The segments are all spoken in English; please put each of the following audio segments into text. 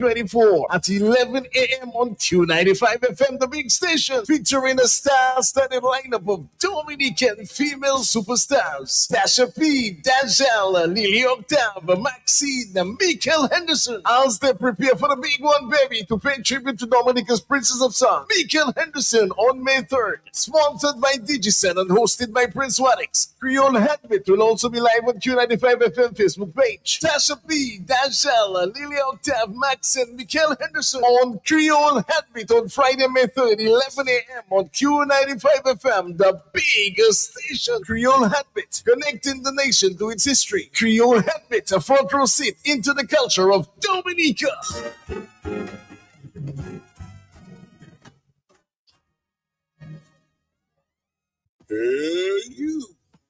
24 at 11 a.m. on Q95 FM, the big station, featuring a star-studded lineup of Dominican female superstars. Tasha P, Dajal, Lily Octave, Maxine, Michael Henderson. As they prepare for the big one, baby, to pay tribute to Dominica's Princess of Song, Michael Henderson, on May 3rd. Sponsored by Digicel and hosted by Prince Wadix. Creole Heart will also be live on Q95 FM Facebook page. Tasha P, Dajal, Lily Octave, Max, and Michael Henderson on Creole Heart on Friday, May 3rd, 11 a.m. on Q95 FM, the biggest station. Creole Heart, connecting the nation to its history. Creole Heart, a front row seat into the culture of Dominica. Hey, you!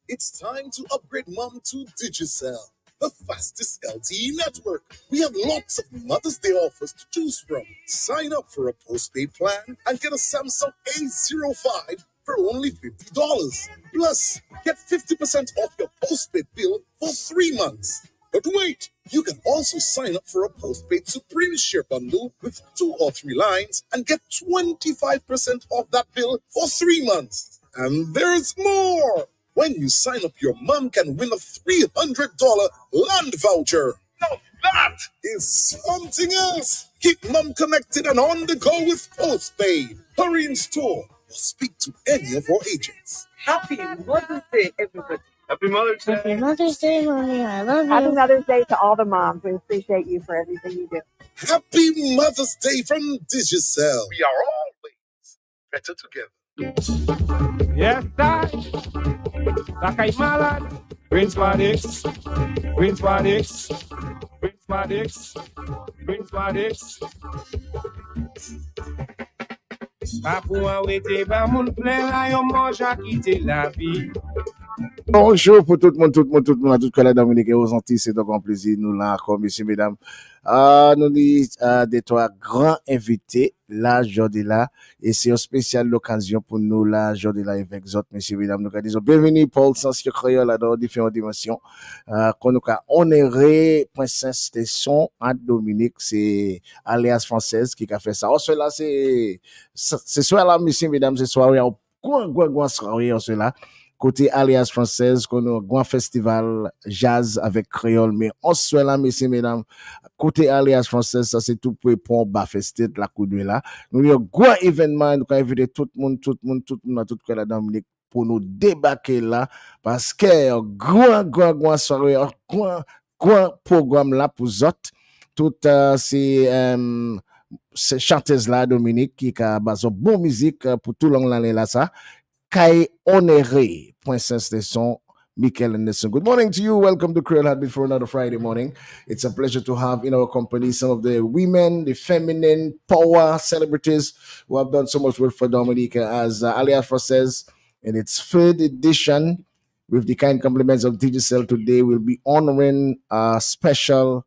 It's time to upgrade mom to Digicel, the fastest LTE network. We have lots of Mother's Day offers to choose from. Sign up for a postpaid plan and get a Samsung A05 for only $50. Plus, get 50% off your postpaid bill for 3 months. But wait, you can also sign up for a postpaid Supreme Share bundle with 2 or 3 lines and get 25% off that bill for 3 months. And there's more! When you sign up, your mom can win a $300 land voucher. Now that is something else! Keep mom connected and on the go with postpaid. Hurry in store or speak to any of our agents. Happy Mother's Day, everybody. Happy Mother's Day. Happy Mother's Day, Mommy. I love you. Happy Mother's Day to all the moms. We appreciate you for everything you do. Happy Mother's Day from Digicel. We are always better together. Yes, I. Lakay Malad. Prince Wadix. Prince Wadix. Prince Wadix. Prince Wadix. Papou wete ba moun plen la yon manja kite la vie. Bonjour pour tout le monde, à tout le Dominique et aux Antilles, c'est donc un plaisir, nous là, comme messieurs, mesdames. Nous avons des trois grands invités, là, aujourd'hui là, et c'est une spéciale l'occasion pour nous, là, aujourd'hui là, avec les autres messieurs, mesdames. Nous disons bienvenue, Paul Sansio Creole, dans différentes dimensions. Qu'on nous a honoré, Princesse Tesson, à Dominique, c'est Alliance Française qui a fait ça. Oh, cela, c'est soit là, messieurs, mesdames, c'est soirée, grand soirée, cela. Côté Alliance Française, qu'on a un grand festival jazz avec Créole, mais on se soit là, messieurs, mesdames, côté Alliance Française, ça c'est tout pour bas festé de la coude là. Nous avons un grand événement, nous avons invité tout le monde, dans toute la Dominique pour nous débarquer là, parce que grand soirée, grand programme là pour eux autres, toutes ces chanteuses là, Dominique, qui a une bonne musique pour tout le long de l'année là, ça. Kai honoré, Princess de Son, Michael Henderson. Good morning to you. Welcome to Creole Heart for another Friday morning. It's a pleasure to have in our company some of the women, the feminine power celebrities who have done so much work for Dominica. As Alliance says, in its third edition, with the kind compliments of Digicel today, we'll be honoring a special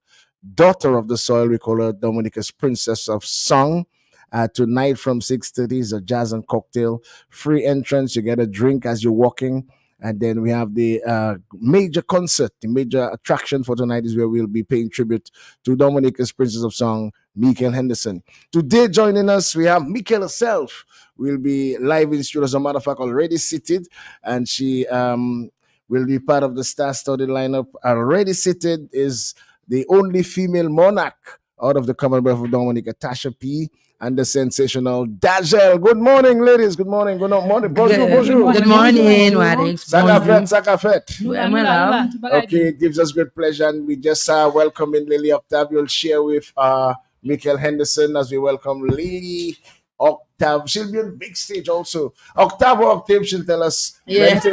daughter of the soil. We call her Dominica's Princess of Song. Tonight from 6:30 is a jazz and cocktail. Free entrance. You get a drink as you're walking. And then we have the major concert. The major attraction for tonight is where we'll be paying tribute to Dominica's Princess of Song, Michael Henderson. Today joining us, we have Michael herself. We'll be live in studio, as a matter of fact, already seated. And she will be part of the star-studded lineup. Already seated is the only female monarch out of the Commonwealth of Dominica, Tasha P., and the sensational Dajel. Good morning, ladies. Good morning. Good morning. Bonjour. Good morning, Wadix. Sakafet. Okay, it gives us great pleasure. And we just welcoming Lily Octave. You'll share with Michael Henderson as we welcome Lily Octave. She'll be on big stage also. Octave or Octave, she'll tell us. Yes.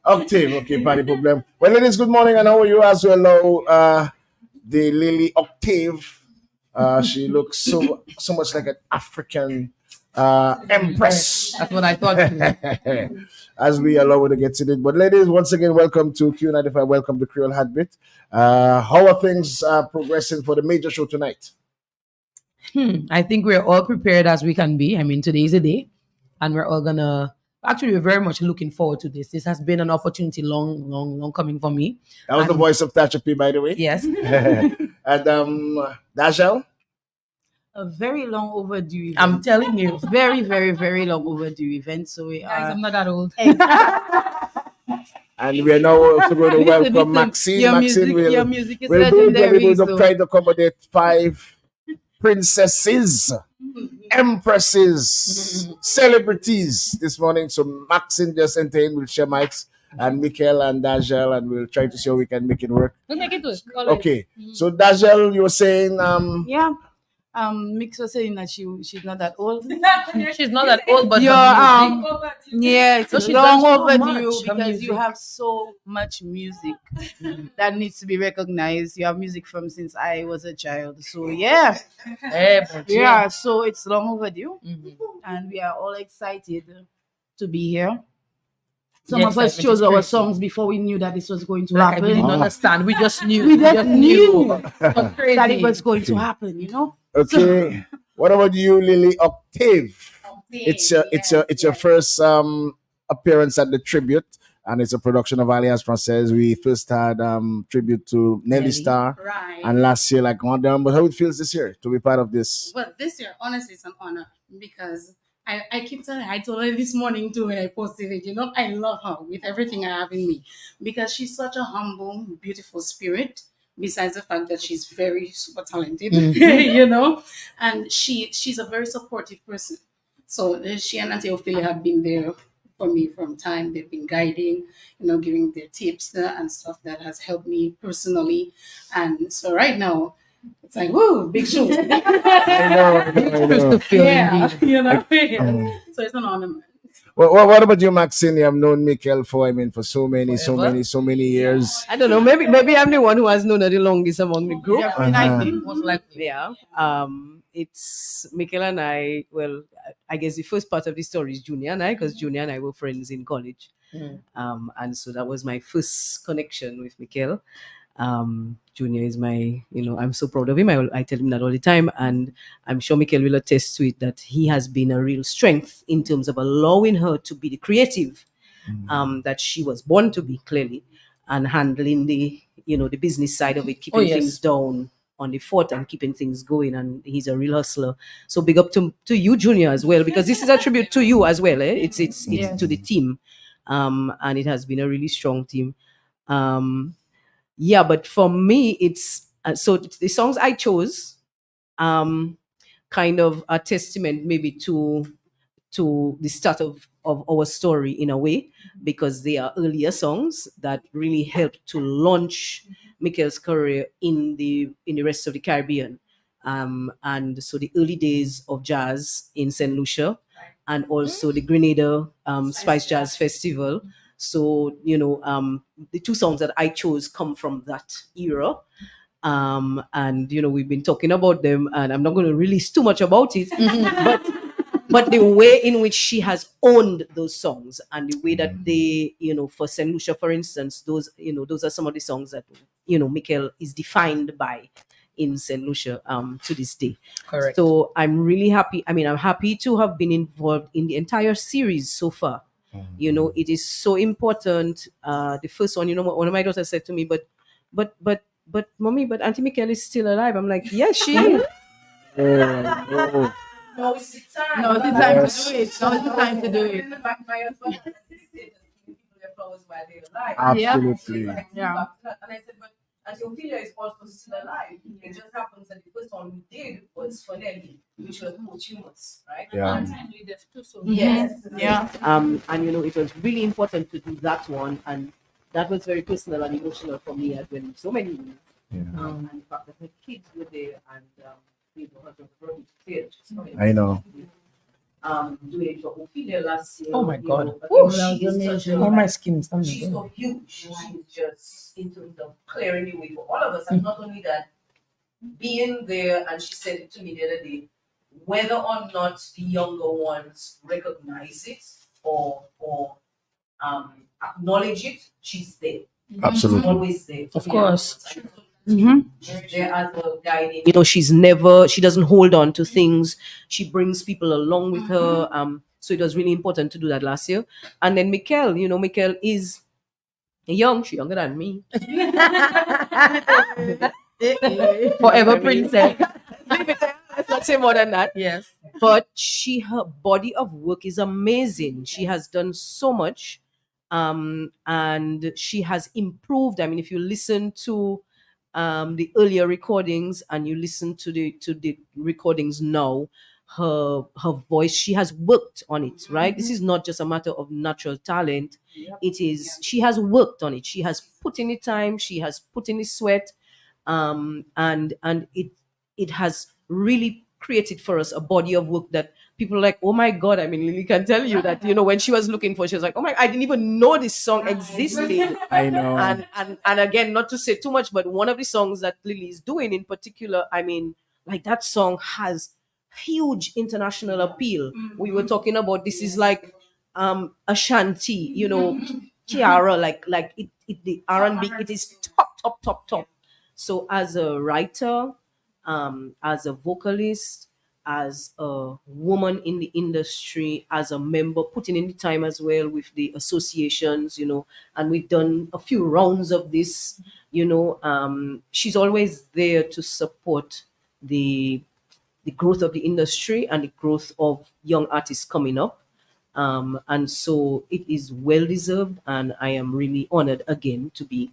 Octave, okay, pas de problem. Well, ladies, good morning. And how are you as well? The Lily Octave. She looks so much like an African empress. That's what I thought. As we allow her to get to it. But ladies, once again, welcome to Q95. Welcome to Creole Heart. How are things progressing for the major show tonight? I think we're all prepared as we can be. I mean, today is a day, and we're all gonna. Actually, we're very much looking forward to this. This has been an opportunity long coming for me. That was the voice of Tasha P, by the way. Yes. And Dajel? A very long overdue event. I'm telling you. Very, very, very long overdue event. So we Guys, are. I'm not that old. And we are now also going to welcome Maxine. Your Maxine your music is will do it. legendary. We're going to So. try to accommodate 5 princesses, empresses, celebrities this morning. So Maxine just entertained will share mics, and Mikel and Dajel, and we'll try to see how we can make it work. We'll make it work. Okay. So Dajel, you were saying Yeah. Mix was saying that she's not that old. She's not that old, but Your her music. yeah, it's So she's long done so overdue much, her because you music. have so much music that needs to be recognized. You have music from since I was a child. So yeah. Yeah, so it's long overdue. And we are all excited to be here. Some The of us excitement chose is our crazy. songs before we knew that this was going to Like, happen. I didn't understand. We just knew. We just knew Crazy. that it was going to happen, you know? okay. What about you, Lily? Octave. It's your first appearance at the tribute, and it's a production of Alliance Francaise. We first had tribute to Nelly Star, Right. and last year like Rondon. But how it feels this year to be part of this? Well, this year, honestly, it's an honor because I keep telling her, I told her this morning too when I posted it, I love her with everything I have in me because she's such a humble, beautiful spirit. Besides the fact that she's very super talented, and she's a very supportive person. So she and Auntie Ophelia have been there for me from time. They've been guiding, giving their tips and stuff that has helped me personally. And so right now, it's like, woo, big shoes. I know. Yeah, Mm. so it's an honor. What about you, Maxine? You have known Mikel for so many years. I don't know. Maybe I'm the one who has known her the longest among the group. Most likely. Yeah. It's Mikel and I. Well, I guess the first part of the story is Junior and I, because Junior and I were friends in college. And so that was my first connection with Mikel. Junior is my, I'm so proud of him. I tell him that all the time, and I'm sure Mikel will attest to it that he has been a real strength in terms of allowing her to be the creative that she was born to be, clearly, and handling the business side of it, keeping things down on the fort and keeping things going. And he's a real hustler. So big up to you, Junior, as well, because this is a tribute to you as well. It's to the team, and it has been a really strong team. Yeah, but for me, it's so the songs I chose, kind of a testament maybe to the start of our story in a way, because they are earlier songs that really helped to launch Mikel's career in the rest of the Caribbean, and so the early days of jazz in St. Lucia, and also the Grenada Spice Jazz Festival. So, the 2 songs that I chose come from that era. And, we've been talking about them, and I'm not going to release too much about it, but the way in which she has owned those songs, and the way that they, for St. Lucia, for instance, those are some of the songs that, Mikel is defined by in St. Lucia to this day. Correct. So I'm really happy. I'm happy to have been involved in the entire series so far. It is so important. The first one, one of my daughters said to me, but mommy, but Auntie Mikel is still alive. I'm like, yes, she is. No, it's the time. No, it's the time to do it. No, it's the time to do it. Absolutely. Yeah. And I said, but Auntie Ophelia is also still alive. It just happens that the first one we did was for Nelly, which was posthumous, right? Yeah. Yes. Yeah. And it was really important to do that one, and that was very personal and emotional for me as well in so many ways. And the fact that the kids were there, and her brother clear. I know. Doing it for Ophelia last year. Oh my God. My skin is she's so huge. She's just in terms of clearing the way for all of us. And not only that, being there, and she said it to me the other day, whether or not the younger ones recognize it or acknowledge it, she's there. Absolutely. Always there. Of course. She's there as well, guiding. She doesn't hold on to things. She brings people along with her. So it was really important to do that last year. And then Mikel, Mikel is young. She's younger than me. Forever princess. Leave it there. Let's not say more than that. Yes. But her body of work is amazing. She has done so much, and she has improved. I mean, if you listen to the earlier recordings and you listen to the recordings now, her voice, she has worked on it, right? This is not just a matter of natural talent. It is, she has worked on it. She has put in the time, she has put in the sweat, and it has really created for us a body of work that people are like, oh my god. I mean, Lily can tell you that, when she was looking for, she was like, oh my, I didn't even know this song existed. I know. And again, not to say too much, but one of the songs that Lily is doing in particular, I mean, like, that song has huge international appeal. We were talking about, this is like Ashanti, Kiara, like it the R&B, it is top. So as a writer, as a vocalist, as a woman in the industry, as a member, putting in the time as well with the associations, and we've done a few rounds of this, she's always there to support the growth of the industry and the growth of young artists coming up. And so it is well deserved, and I am really honored again to be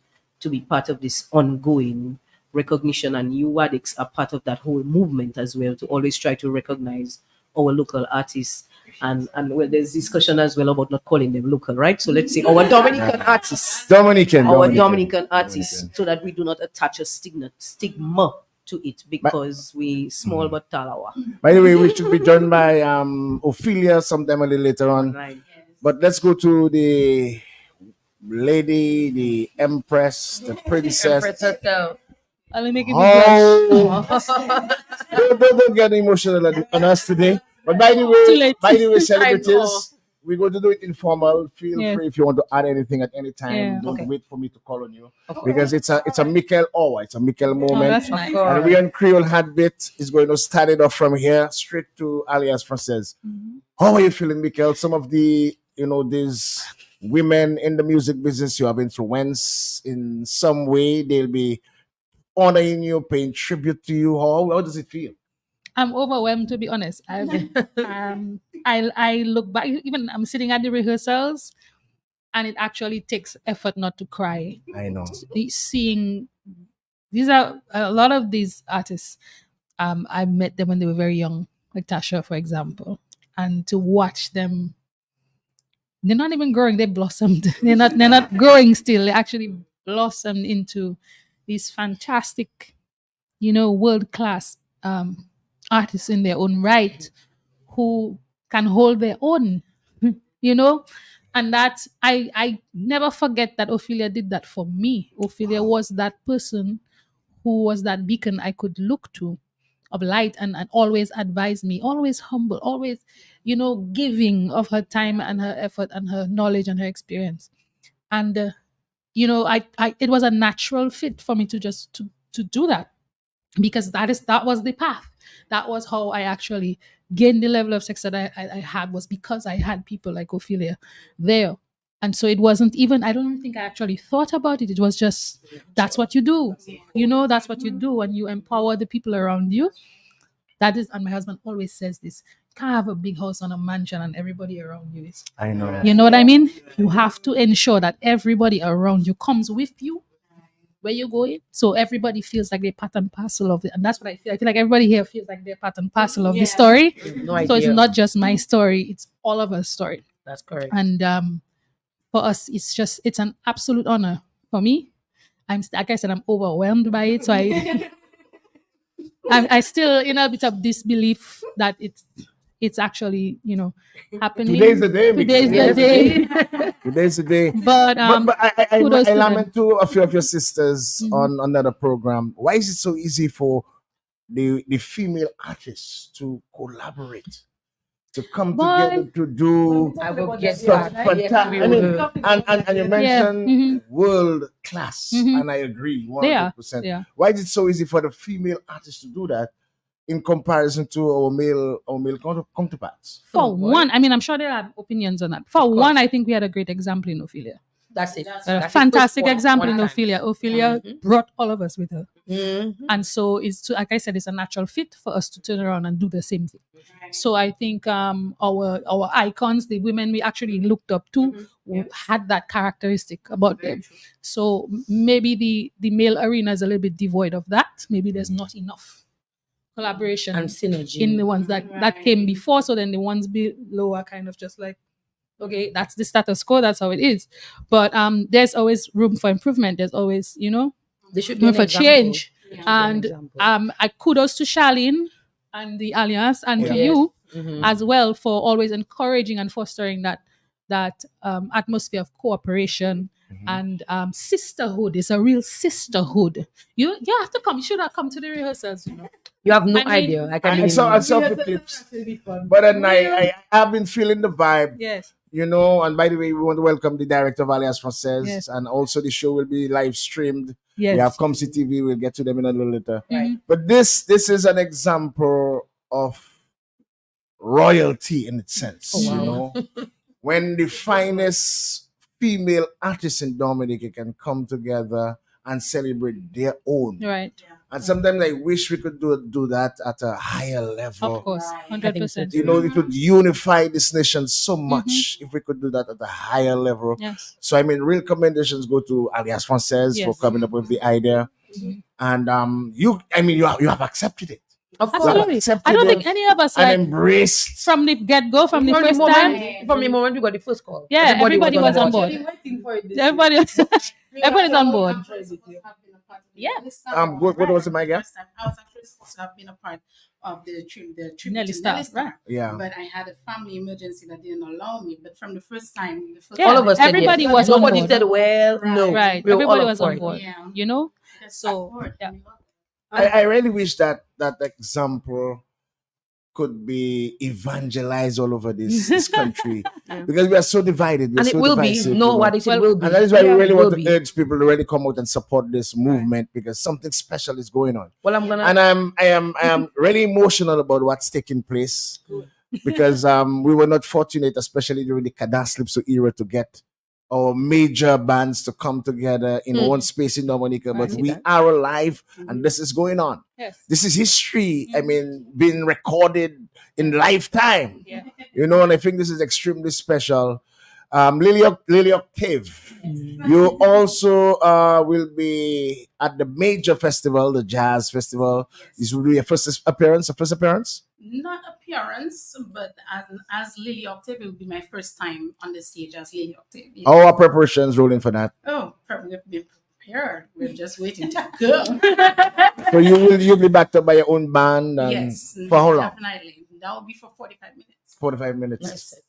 part of this ongoing recognition. And you Wadix are part of that whole movement as well, to always try to recognize our local artists. And well, there's discussion as well about not calling them local, right? So let's say our Dominican artists, Dominican artists, so that we do not attach a stigma to it, because we small but talawa. By the way, we should be joined by Ophelia sometime a little later on. Right. But let's go to the lady, the empress, the princess. I'll make it blush. Don't get emotional on us today. But by the way, celebrities, we're going to do it informal. Feel free if you want to add anything at any time. Yeah. Don't wait for me to call on you, because it's a Mikel hour. It's a Mikel moment. that's nice. And we on Creole Heartbeat is going to start it off from here straight to Alias Frances. How are you feeling, Mikel? Some of the these women in the music business you have influenced in some way. They'll be honoring you, paying tribute to you. How does it feel? I'm overwhelmed, to be honest. I look back, even I'm sitting at the rehearsals, and it actually takes effort not to cry. I know. Seeing these are a lot of these artists. I met them when they were very young, like Tasha, for example, and to watch them, they're not even growing; they blossomed. They're not growing still. They actually blossomed into these fantastic, world class artists in their own right, who can hold their own, and that I never forget that Ophelia did that for me. Ophelia was that person who was that beacon I could look to of light, and always advised me, always humble, always, giving of her time and her effort and her knowledge and her experience. And I it was a natural fit for me to just to do that, because that was the path. That was how I actually gained the level of success that I had, was because I had people like Ophelia there. And so it wasn't even, I don't even think I actually thought about it. It was just, that's what you do. That's what you do when you empower the people around you. That is, and my husband always says this, you can't have a big house on a mansion and everybody around you is. I know. You know what I mean? You have to ensure that everybody around you comes with you where you're going, so everybody feels like they're part and parcel of it. And that's what I feel. I feel like everybody here feels like they're part and parcel of the story. So it's not just my story, it's all of our story. That's correct. And for us, it's an absolute honor. For me, like I said, I'm overwhelmed by it. So I still in a bit of disbelief that it's actually happening. Today's the day. Today's the day. Today's the day. But I kudos to lament them. to a few of your sisters on another program. Why is it so easy for the female artists to collaborate, to come together to do I will get stuff that. fantastic? I mean, and you mentioned world class, Mhm. and I agree 100%. Yeah. Why is it so easy for the female artists to do that in comparison to our male counterparts? For one, I mean, I'm sure there are opinions on that. For one, I think we had a great example in Ophelia. That's it. A That's his fantastic first point, example one in time. Ophelia. Ophelia brought all of us with her. Mhm. And so it's like I said, it's a natural fit for us to turn around and do the same thing. So I think our icons, the women we actually looked up to, had that characteristic about them. So maybe the male arena is a little bit devoid of that. Maybe there's not enough collaboration And synergy. in the ones that came before. So then the ones below are kind of just like, okay, that's the status quo, that's how it is. But there's always room for improvement. There's always, There should be room an for example. change. There should be an And example. I kudos to Charlene and the Alliance and to Yes. you Mhm. as well for always encouraging and fostering that atmosphere of cooperation and sisterhood. It's a real sisterhood. You have to come. You should have come to the rehearsals. You have no I mean, idea. I can I saw the clips, but then I have been feeling the vibe. Yes. And by the way, we want to welcome the director of Alias Francaise, Yes. and also the show will be live streamed. Yes. We have Comsi TV. We'll get to them in a little later. Right. But this is an example of royalty in its sense. Oh, wow. When the finest female artists in Dominica can come together and celebrate their own. Right. And sometimes I wish we could do that at a higher level. Of course. 100%. It would unify this nation so much if we could do that at a higher level. Yes. So I mean, real commendations go to Alias Francaise for Yes. coming up with the idea. And you have accepted it. Of course. Absolutely. accepted I don't it think any of us and like embraced. from the get-go, from the From first the time. moment we got the first call. Yeah, everybody was on board. Everybody, everybody's on board. Yeah. What was it, my guy? I was actually supposed to have been a part of the tribute Nelly to Star, Nelly Star. right. Yeah. But I had a family emergency that didn't allow me. But from the first time, Yeah, all of us said everybody yes. was on Nobody board. said, well, no. Right. We were all Everybody up was for on it. board. Yeah. So yeah. I really wish that example could be evangelized all over this country because we are so divided. And it will be. No, what it will be. And that is why we really It want will to be. urge people to really come out and support this movement because something special is going on. Well, I'm gonna. And I am really emotional about what's taking place because we were not fortunate, especially during the Cadaslypso era, to get our major bands to come together in one space in Dominica. But we are alive, and this is going on. Yes. This is history. I mean, being recorded in lifetime. Yeah. And I think this is extremely special. Lily Octave, you also will be at the major festival, the Jazz Festival. This will be your first appearance. Not appearance, but as Lily Octave, it will be my first time on the stage as Lily Octave. Yes. How are preparations rolling for that? Oh, probably be prepared. We're just waiting to go. So you'll be backed up by your own band. And Yes. For how long? Definitely. That will be for 45 minutes. 45 minutes. Nice.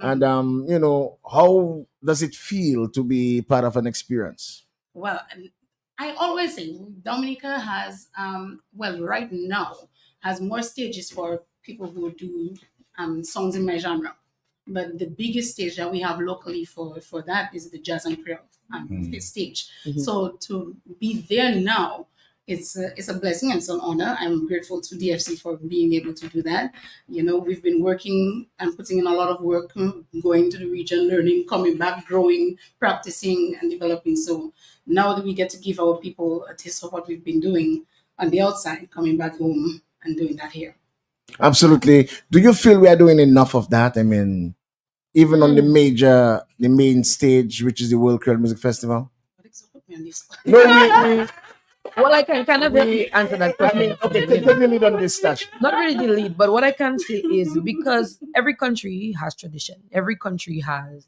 And how does it feel to be part of an experience? Well, I always say Dominica has, right now, has more stages for people who do songs in my genre. But the biggest stage that we have locally for that is the Jazz and Creole stage. So to be there now, it's a blessing and it's an honor. I'm grateful to DFC for being able to do that. We've been working and putting in a lot of work, going to the region, learning, coming back, growing, practicing and developing. So now that we get to give our people a taste of what we've been doing on the outside, coming back home and doing that here. Absolutely. Do you feel we are doing enough of that? I mean, even on the main stage, which is the World Creole Music Festival? No, Well, I can kind of answer that question. okay, take the lead on this, Tash. Not really the lead, but what I can say is because every country has tradition. Every country has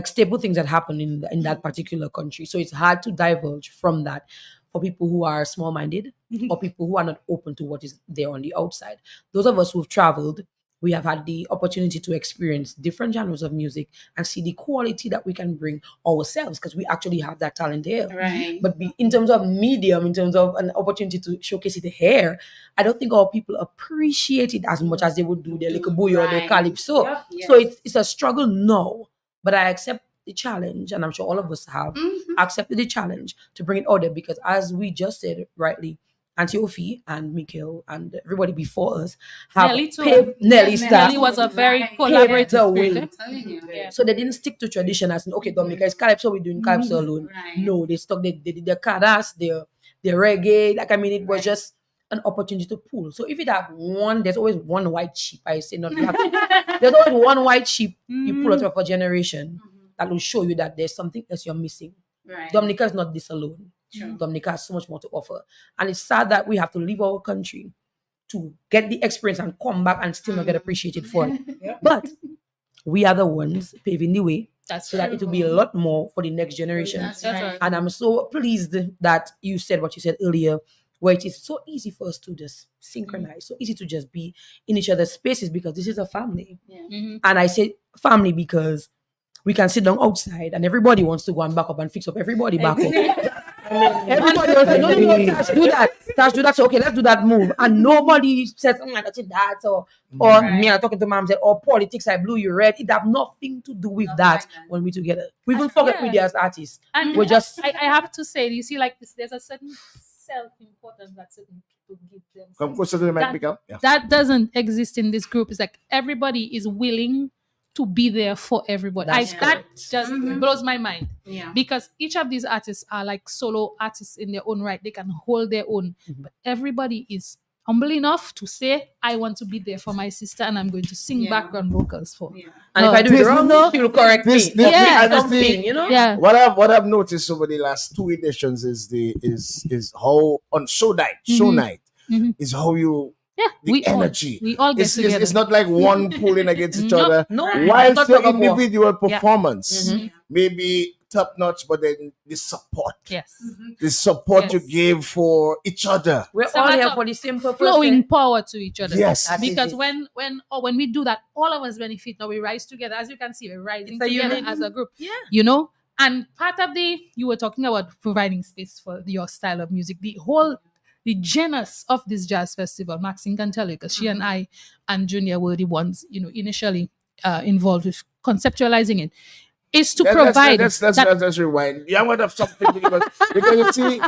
staple things that happen in that particular country. So it's hard to diverge from that for people who are small-minded or people who are not open to what is there on the outside. Those of us who've traveled, we have had the opportunity to experience different genres of music and see the quality that we can bring ourselves because we actually have that talent here. Right. But in terms of medium, in terms of an opportunity to showcase it here, I don't think our people appreciate it as much as they would do their little booyah or their calypso. Yep, yes. So it's a struggle now, but I accept the challenge, and I'm sure all of us have accepted the challenge to bring it out there because as we just said rightly, Auntie Ophie and Mikhail and everybody before us have Nelly too. paved Nelly staff. Nelly was a very paved collaborative the spirit. way. I'm telling you. Yeah. So they didn't stick to tradition as okay, Dominica is calypso, we're doing calypso alone. Right. No, they stuck. They did their cadas, their reggae. Like I mean, it was just an opportunity to pull. So if it have one, there's always one white sheep. I say not black. There's always one white sheep you pull out of a generation that will show you that there's something else you're missing. Right. Dominica is not this alone. True. Dominica has so much more to offer, and it's sad that we have to leave our country to get the experience and come back and still not get appreciated for it. But we are the ones paving the way That's so that it will be a lot more for the next generation. That's That's right. right. And I'm so pleased that you said what you said earlier, where it is so easy for us to just synchronize, so easy to just be in each other's spaces because this is a family. Mhm. And I say family because we can sit down outside and everybody wants to go and back up and fix up everybody back up. Everybody else says, no, Tash, do that. Tash, do that. So, okay, let's do that move. And nobody says, that's that. Or me, I'm talking to mom, said, or politics, I blew you red. It have nothing to do with that when we together. We will forget media as artists. And We're just... I have to say, you see, like this, there's a certain self-importance that certain people give themselves. Come closer to the mic, Mika. Yeah. That doesn't exist in this group. It's like everybody is willing to be there for everybody. That's That correct. just blows my mind. Yeah. Because each of these artists are like solo artists in their own right. They can hold their own. But everybody is humble enough to say, I want to be there for my sister and I'm going to sing background vocals for. Yeah. And if I do it wrong, she will correct me. I just Something, think, you know? Yeah. what I've noticed over the last two editions is how on show night Mhm. is how you Yeah. the energy. We all get It's together. it's not like one pulling against each other. No, Whilst not your tug of war. individual performance Mhm. may be top notch, but then the support. Yes. The support you Yes. give for each other. We're It's a all matter here of for the same purpose. flowing power to each other. Yes. That is Because it. when we do that, all of us benefit. Now we rise together. As you can see, we're rising It's a together unit. as a group. Yeah. You know? And part of you were talking about providing space for your style of music. The genus of this jazz festival, Maxine can tell you, because she and I and Junior were the ones, initially involved with conceptualizing it, is to provide Let's rewind. Yeah, I'm gonna have something because you see,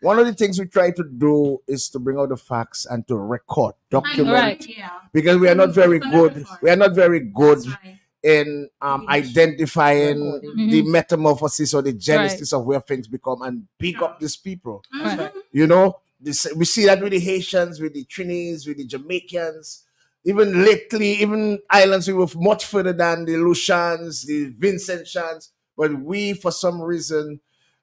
one of the things we try to do is to bring out the facts and to record, document, Right. Yeah. because we are not very good. We are not very good That's right. in identifying the metamorphosis or the genesis Right. of where things become and big up these people. Right. You know, we see that with the Haitians, with the Trinis, with the Jamaicans. Even lately, even islands we were much further than the Lucians, the Vincentians. But we, for some reason,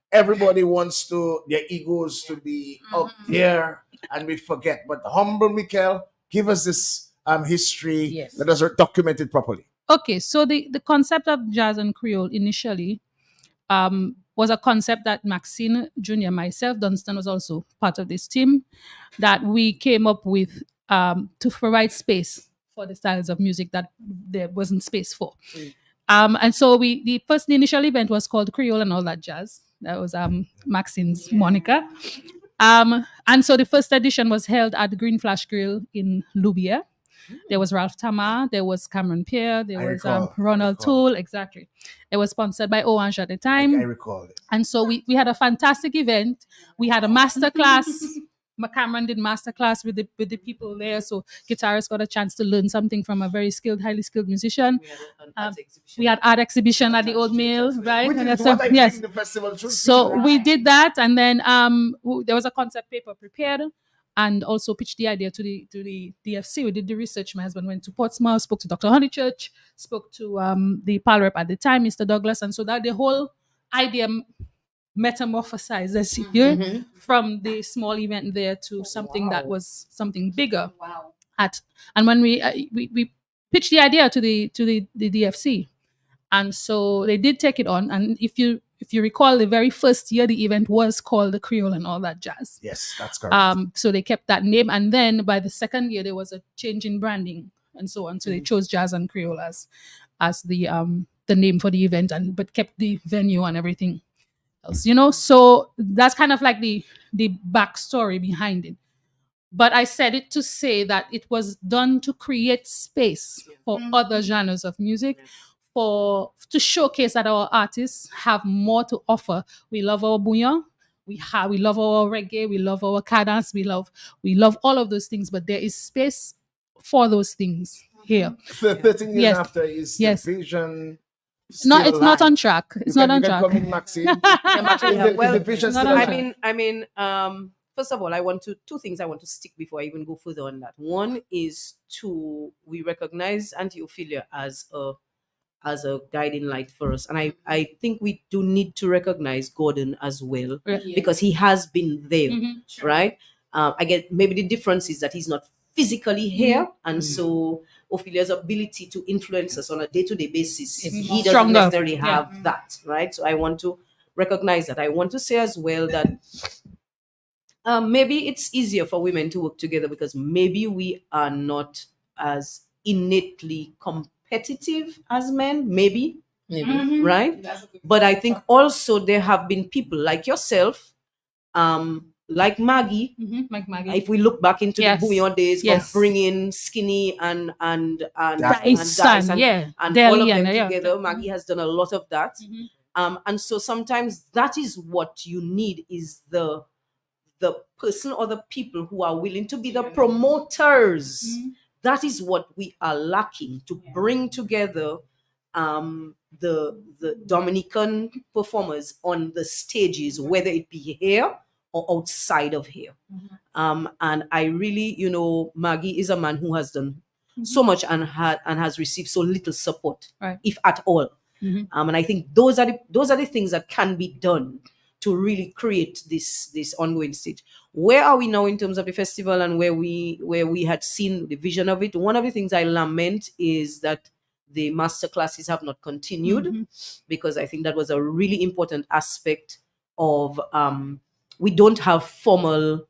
everybody wants their egos to be up there and we forget. But humble Mikel, give us this history. Yes. Let us document it properly. Okay, so the concept of jazz and Creole initially was a concept that Maxine, Junior, myself, Dunstan was also part of this team, that we came up with to provide space for the styles of music that there wasn't space for. And so the initial event was called Creole and All That Jazz. That was Maxine's moniker. And so the first edition was held at the Green Flash Grill in Loubier. There was Ralph Tamar, there was Cameron Pierre, there I was recall. Ronald Toole, exactly. It was sponsored by Orange at the time. I recall it. And so we had a fantastic event. We had a master class. Cameron did master class with the people there. So guitarists got a chance to learn something from a very skilled, highly skilled musician. We had art exhibition at the Old Mill, right? Which And is so, what I yes. think the festival should be. So we did that, and then there was a concept paper prepared, and also pitched the idea to the DFC. We did the research. My husband went to Portsmouth, spoke to Dr. Honeychurch, spoke to the PAL rep at the time, Mr. Douglas, and so that the whole idea metamorphosized, as if you from the small event there to something that was something bigger. Wow. And when we pitched the idea to the DFC, and so they did take it on. And if you recall, the very first year the event was called the Creole and All That Jazz. Yes, that's correct. So they kept that name, and then by the second year there was a change in branding and so on. So they chose Jazz and Creole as the name for the event, but kept the venue and everything else. So that's kind of like the backstory behind it. But I said it to say that it was done to create space for other genres of music, to showcase that our artists have more to offer. We love our bouillon. we love our reggae, we love our cadence, we love all of those things, but there is space for those things here. 13 years Yes. after, is Yes. the vision No, still it's not alive? on track. It's not on track. Come in, Maxine. Is the vision Not still on alive? track. First of all, I want to two things I want to stick before I even go further on that. One is we recognize Auntie Ophelia as a guiding light for us, and I think we do need to recognize Gordon as well, because he has been there, right? I get maybe the difference is that he's not physically here, and so Ophelia's ability to influence us on a day-to-day basis, he doesn't stronger. necessarily have that, right? So I want to recognize that. I want to say as well that maybe it's easier for women to work together because maybe we are not as innately competitive as men, maybe, right? But I think also there have been people like yourself, like Maggie. Like Maggie. If we look back into Yes. the bouillon days Yes. of bringing Skinny and Dyson, and all of Deli them and, yeah. together, Maggie has done a lot of that. And so sometimes that is what you need, is the person or the people who are willing to be the promoters. That is what we are lacking, to bring together the Dominican performers on the stages, whether it be here or outside of here. And I really, Maggie is a man who has done so much and has received so little support, Right. if at all. And I think those are the things that can be done to really create this ongoing stage. Where are we now in terms of the festival and where we had seen the vision of it? One of the things I lament is that the master classes have not continued, because I think that was a really important aspect of we don't have formal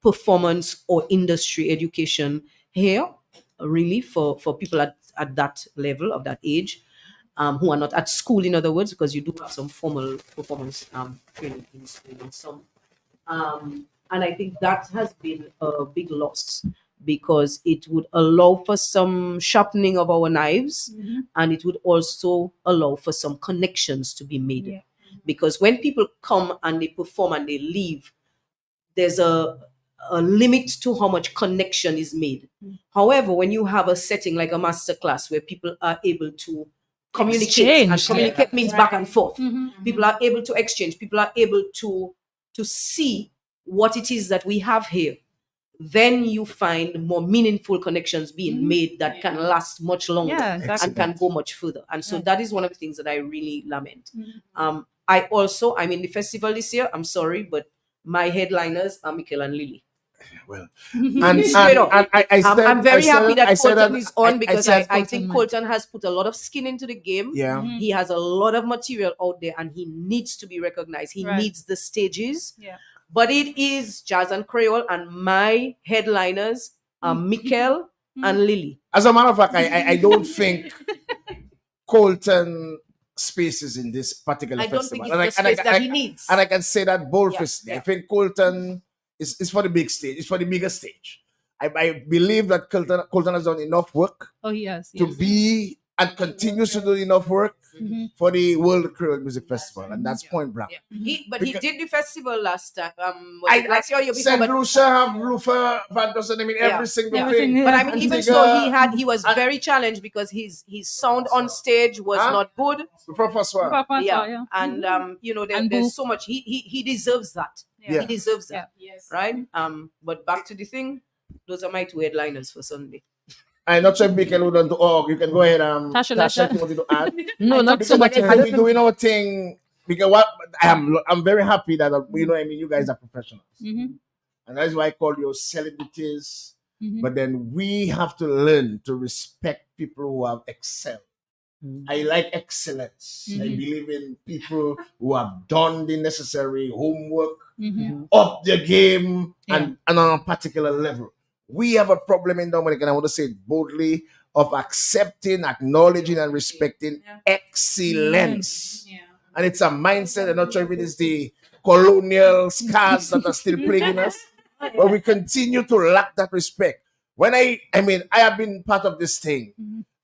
performance or industry education here, really, for people at that level, of that age, who are not at school, in other words, because you do have some formal performance training in school and some. And I think that has been a big loss, because it would allow for some sharpening of our knives, and it would also allow for some connections to be made. Yeah. Because when people come and they perform and they leave, there's a limit to how much connection is made. However, when you have a setting like a master class where people are able to communicate, and Exchange, communicate means back and forth, people are able to exchange, people are able to see what it is that we have here, then you find more meaningful connections being made that can last much longer, Yeah, exactly. and can go much further. And so that is one of the things that I really lament. I'm in the festival this year, I'm sorry, but my headliners are Mikel and Lily. Well, Straight up. I'm very happy that Colton is on, I because said I think Colton has put a lot of skin into the game. Yeah. He has a lot of material out there, and he needs to be recognized. He Right. needs the stages. Yeah. But it is Jazz and Creole, and my headliners are Mikel and Lily. As a matter of fact, I don't think Colton spaces in this particular I don't festival. think it's the space that he needs. And I can say that boldfacedly. Yeah. I think Colton is for the big stage. It's for the bigger stage. I believe that Colton has done enough work Oh, yes. to be and continues to do enough work for the World Creole Music Festival, and that's point blank. He did the festival last time. Last year, year before, Saint Lucia have Lufa Van Dossen, every single Everything, thing. yeah. But I mean, even Antigua, so, he was very challenged, because his sound on stage was not good. Professor. Papa, Yeah. And And there's Boo. so much. He deserves that. Yeah. He deserves that. Yes. Right? But back to the thing. Those are my two headliners for Sunday. I'm not sure if Mikel would want to. Oh, you can go ahead. Tasha, if you wanted to add. No, not so much. Because we're doing our thing. Because what I'm very happy that you guys are professionals, and that's why I call you celebrities. But then we have to learn to respect people who have excelled. I like excellence. I believe in people who have done the necessary homework, up their game, and on a particular level. We have a problem in Dominic, and I want to say it boldly, of accepting, acknowledging, and respecting excellence. Yeah. And it's a mindset. I'm not sure if it is the colonial scars that are still plaguing us, but we continue to lack that respect. When I have been part of this thing,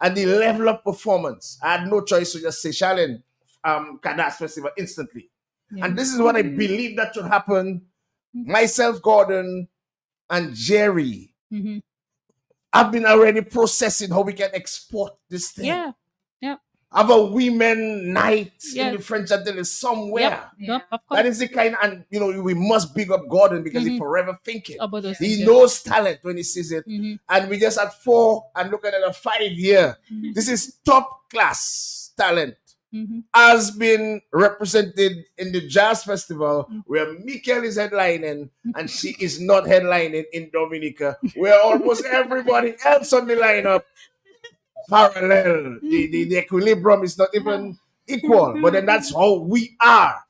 and the level of performance, I had no choice to just say, Charlene, Kadas Festival instantly. And this is what I believe that should happen. Myself, Gordon, and Jerry have been already processing how we can export this thing. Yeah. Yeah. Have a women night in the French Antilles somewhere. Yep. Of course. That is the kind, and we must big up Gordon because he forever thinking. About those He things, knows talent when he sees it. And we just at 4 and looking at a 5-year. This is top class talent. Has been represented in the Jazz Festival where Mikel is headlining and she is not headlining in Dominica, where almost everybody else on the lineup parallel. The equilibrium is not even equal. But then that's how we are.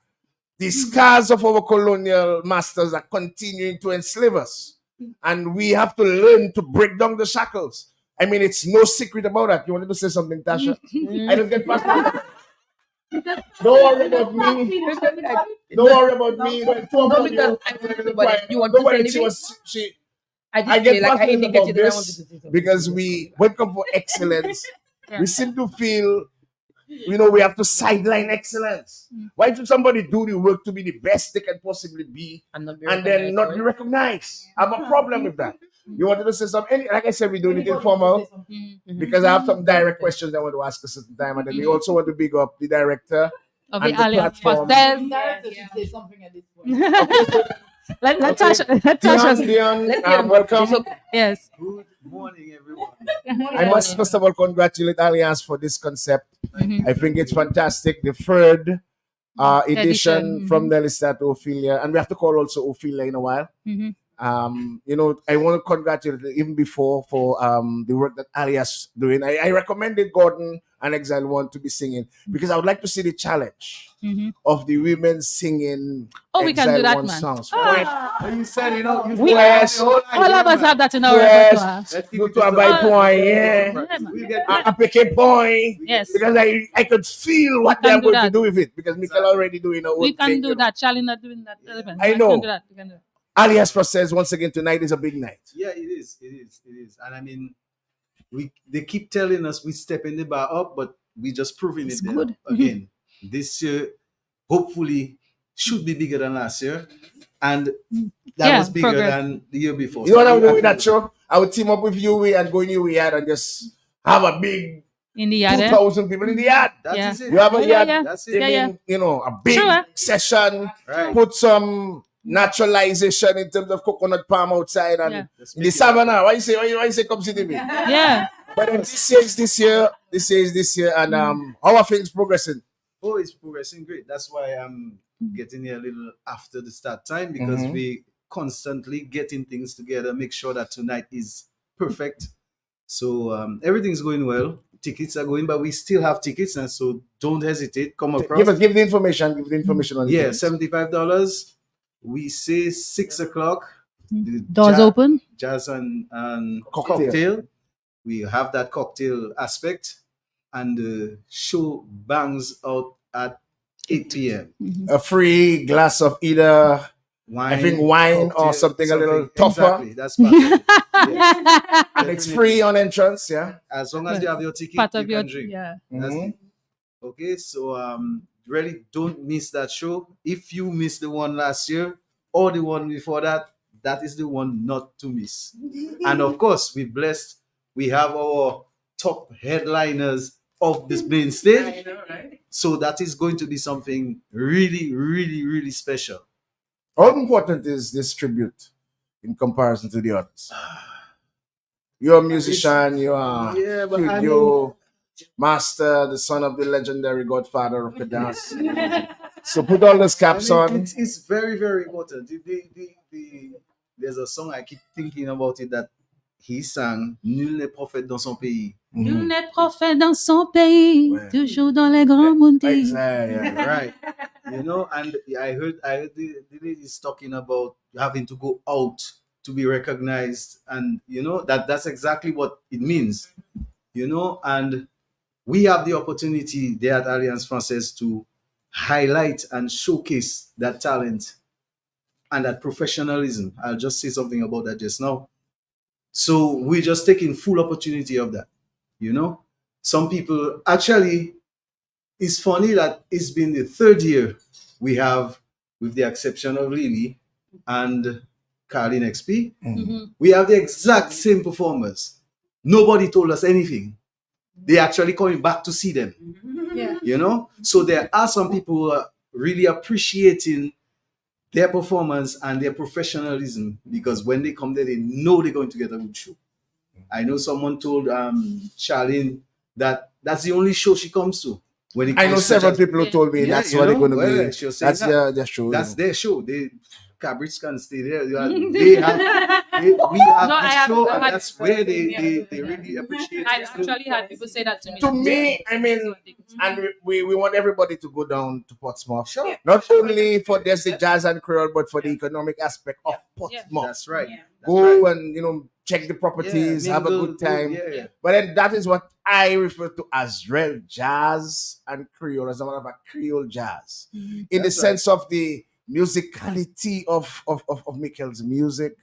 The scars of our colonial masters are continuing to enslave us. And we have to learn to break down the shackles. I mean, it's no secret about that. You wanted to say something, Tasha? I don't get past that. Don't worry about me. Don't worry about me. No, because you want to say anything? I get passionate about this because we come for excellence. We seem to feel, we have to sideline excellence. Why should somebody do the work to be the best they can possibly be and then not be recognized? I have a problem with that. You wanted to say something? Like I said, we're doing it informal because I have some direct questions I want to ask a certain time, and then we also want to big up the director of and the Alliance platform. Director should say something at this point. Let Tasha. Dion, welcome. Yes. Good morning, everyone. I must first of all congratulate Alliance for this concept. I think it's fantastic. The third edition from Nelista to Ophelia, and we have to call also Ophelia in a while. I want to congratulate even before for the work that Alias doing. I recommended Gordon and Exile One to be singing because I would like to see the challenge of the women singing. We can do that, man. Songs. You said, We all of us have that in our repertoire. Go to a by point, a pick point. Yes. Because I could feel what they're going to do with it because Mikel already doing a We can do that. Charlie not doing that. I know. We can do that. We can do that. Alias says once again tonight is a big night. Yeah, it is. And I mean, they keep telling us we stepping the bar up, but we just proving it good. Again. This year, hopefully, should be bigger than last year, and that was bigger than the year before. You know what I would do with that show? I would team up with Yui and go in Yui yard and just have a big in the yard, 2,000 people in the yard. That is it. You have a yard, That's it. a big session, Right. put some naturalization in terms of coconut palm outside and in the savannah. Why you say come see me? Yeah. But then this year, and how are things progressing? Oh, it's progressing great. That's why I'm getting here a little after the start time because we constantly getting things together, make sure that tonight is perfect. So everything's going well. Tickets are going, but we still have tickets, and so don't hesitate. Come across. Give the information on the tickets. $75. We say 6 o'clock. Doors open. Jazz and cocktail. We have that cocktail aspect, and the show bangs out at 8 p.m. A free glass of either wine or something a little tougher. Exactly. That's perfect. Yes. And it's free on entrance, As long as you have your ticket, Part you of your can drink. yeah. That's it. Okay, so really don't miss that show. If you missed the one last year or the one before that, that is the one not to miss. And of course, we're blessed. We have our top headliners of this main stage. I know, right? So that is going to be something really, really, really special. How important is this tribute in comparison to the others? You're a musician, you are studio master, the son of the legendary godfather of the dance. So put all those caps on. It's very, very important. There's a song I keep thinking about it that he sang, Nul n'est prophète dans son pays. Nul n'est prophète dans son pays, toujours dans les grands mondes. Right. And I heard the ladies talking about having to go out to be recognized, and that's exactly what it means. And we have the opportunity there at Alliance Française to highlight and showcase that talent and that professionalism. I'll just say something about that just now. So we're just taking full opportunity of that. Some people actually, it's funny that it's been the third year we have, with the exception of Lily and Carlin XP, we have the exact same performers. Nobody told us anything. They actually coming back to see them. Yeah. You know? So there are some people who are really appreciating their performance and their professionalism, because when they come there, they know they're going to get a good show. I know someone told Charlene that that's the only show she comes to. When it I know comes to several jazz. people who told me Yeah, that's you what they're know, going to well, be. she'll say That's that. their show. That's you know. their show. They Cabrits can stay there. We have we have No, the I have- show, I and had that's people where saying, yeah, they really appreciate I it. actually had people say that to me. To me, I mean, and we want everybody to go down to Portsmouth. Sure. Not only for there's the jazz and Creole, but for the economic aspect of Portsmouth. That's right. Go and check the properties, Yeah, have a mingle, good time. yeah. But then that is what I refer to as real jazz and Creole, as a matter of fact, Creole jazz. In the That's sense of the musicality of Mikel's music,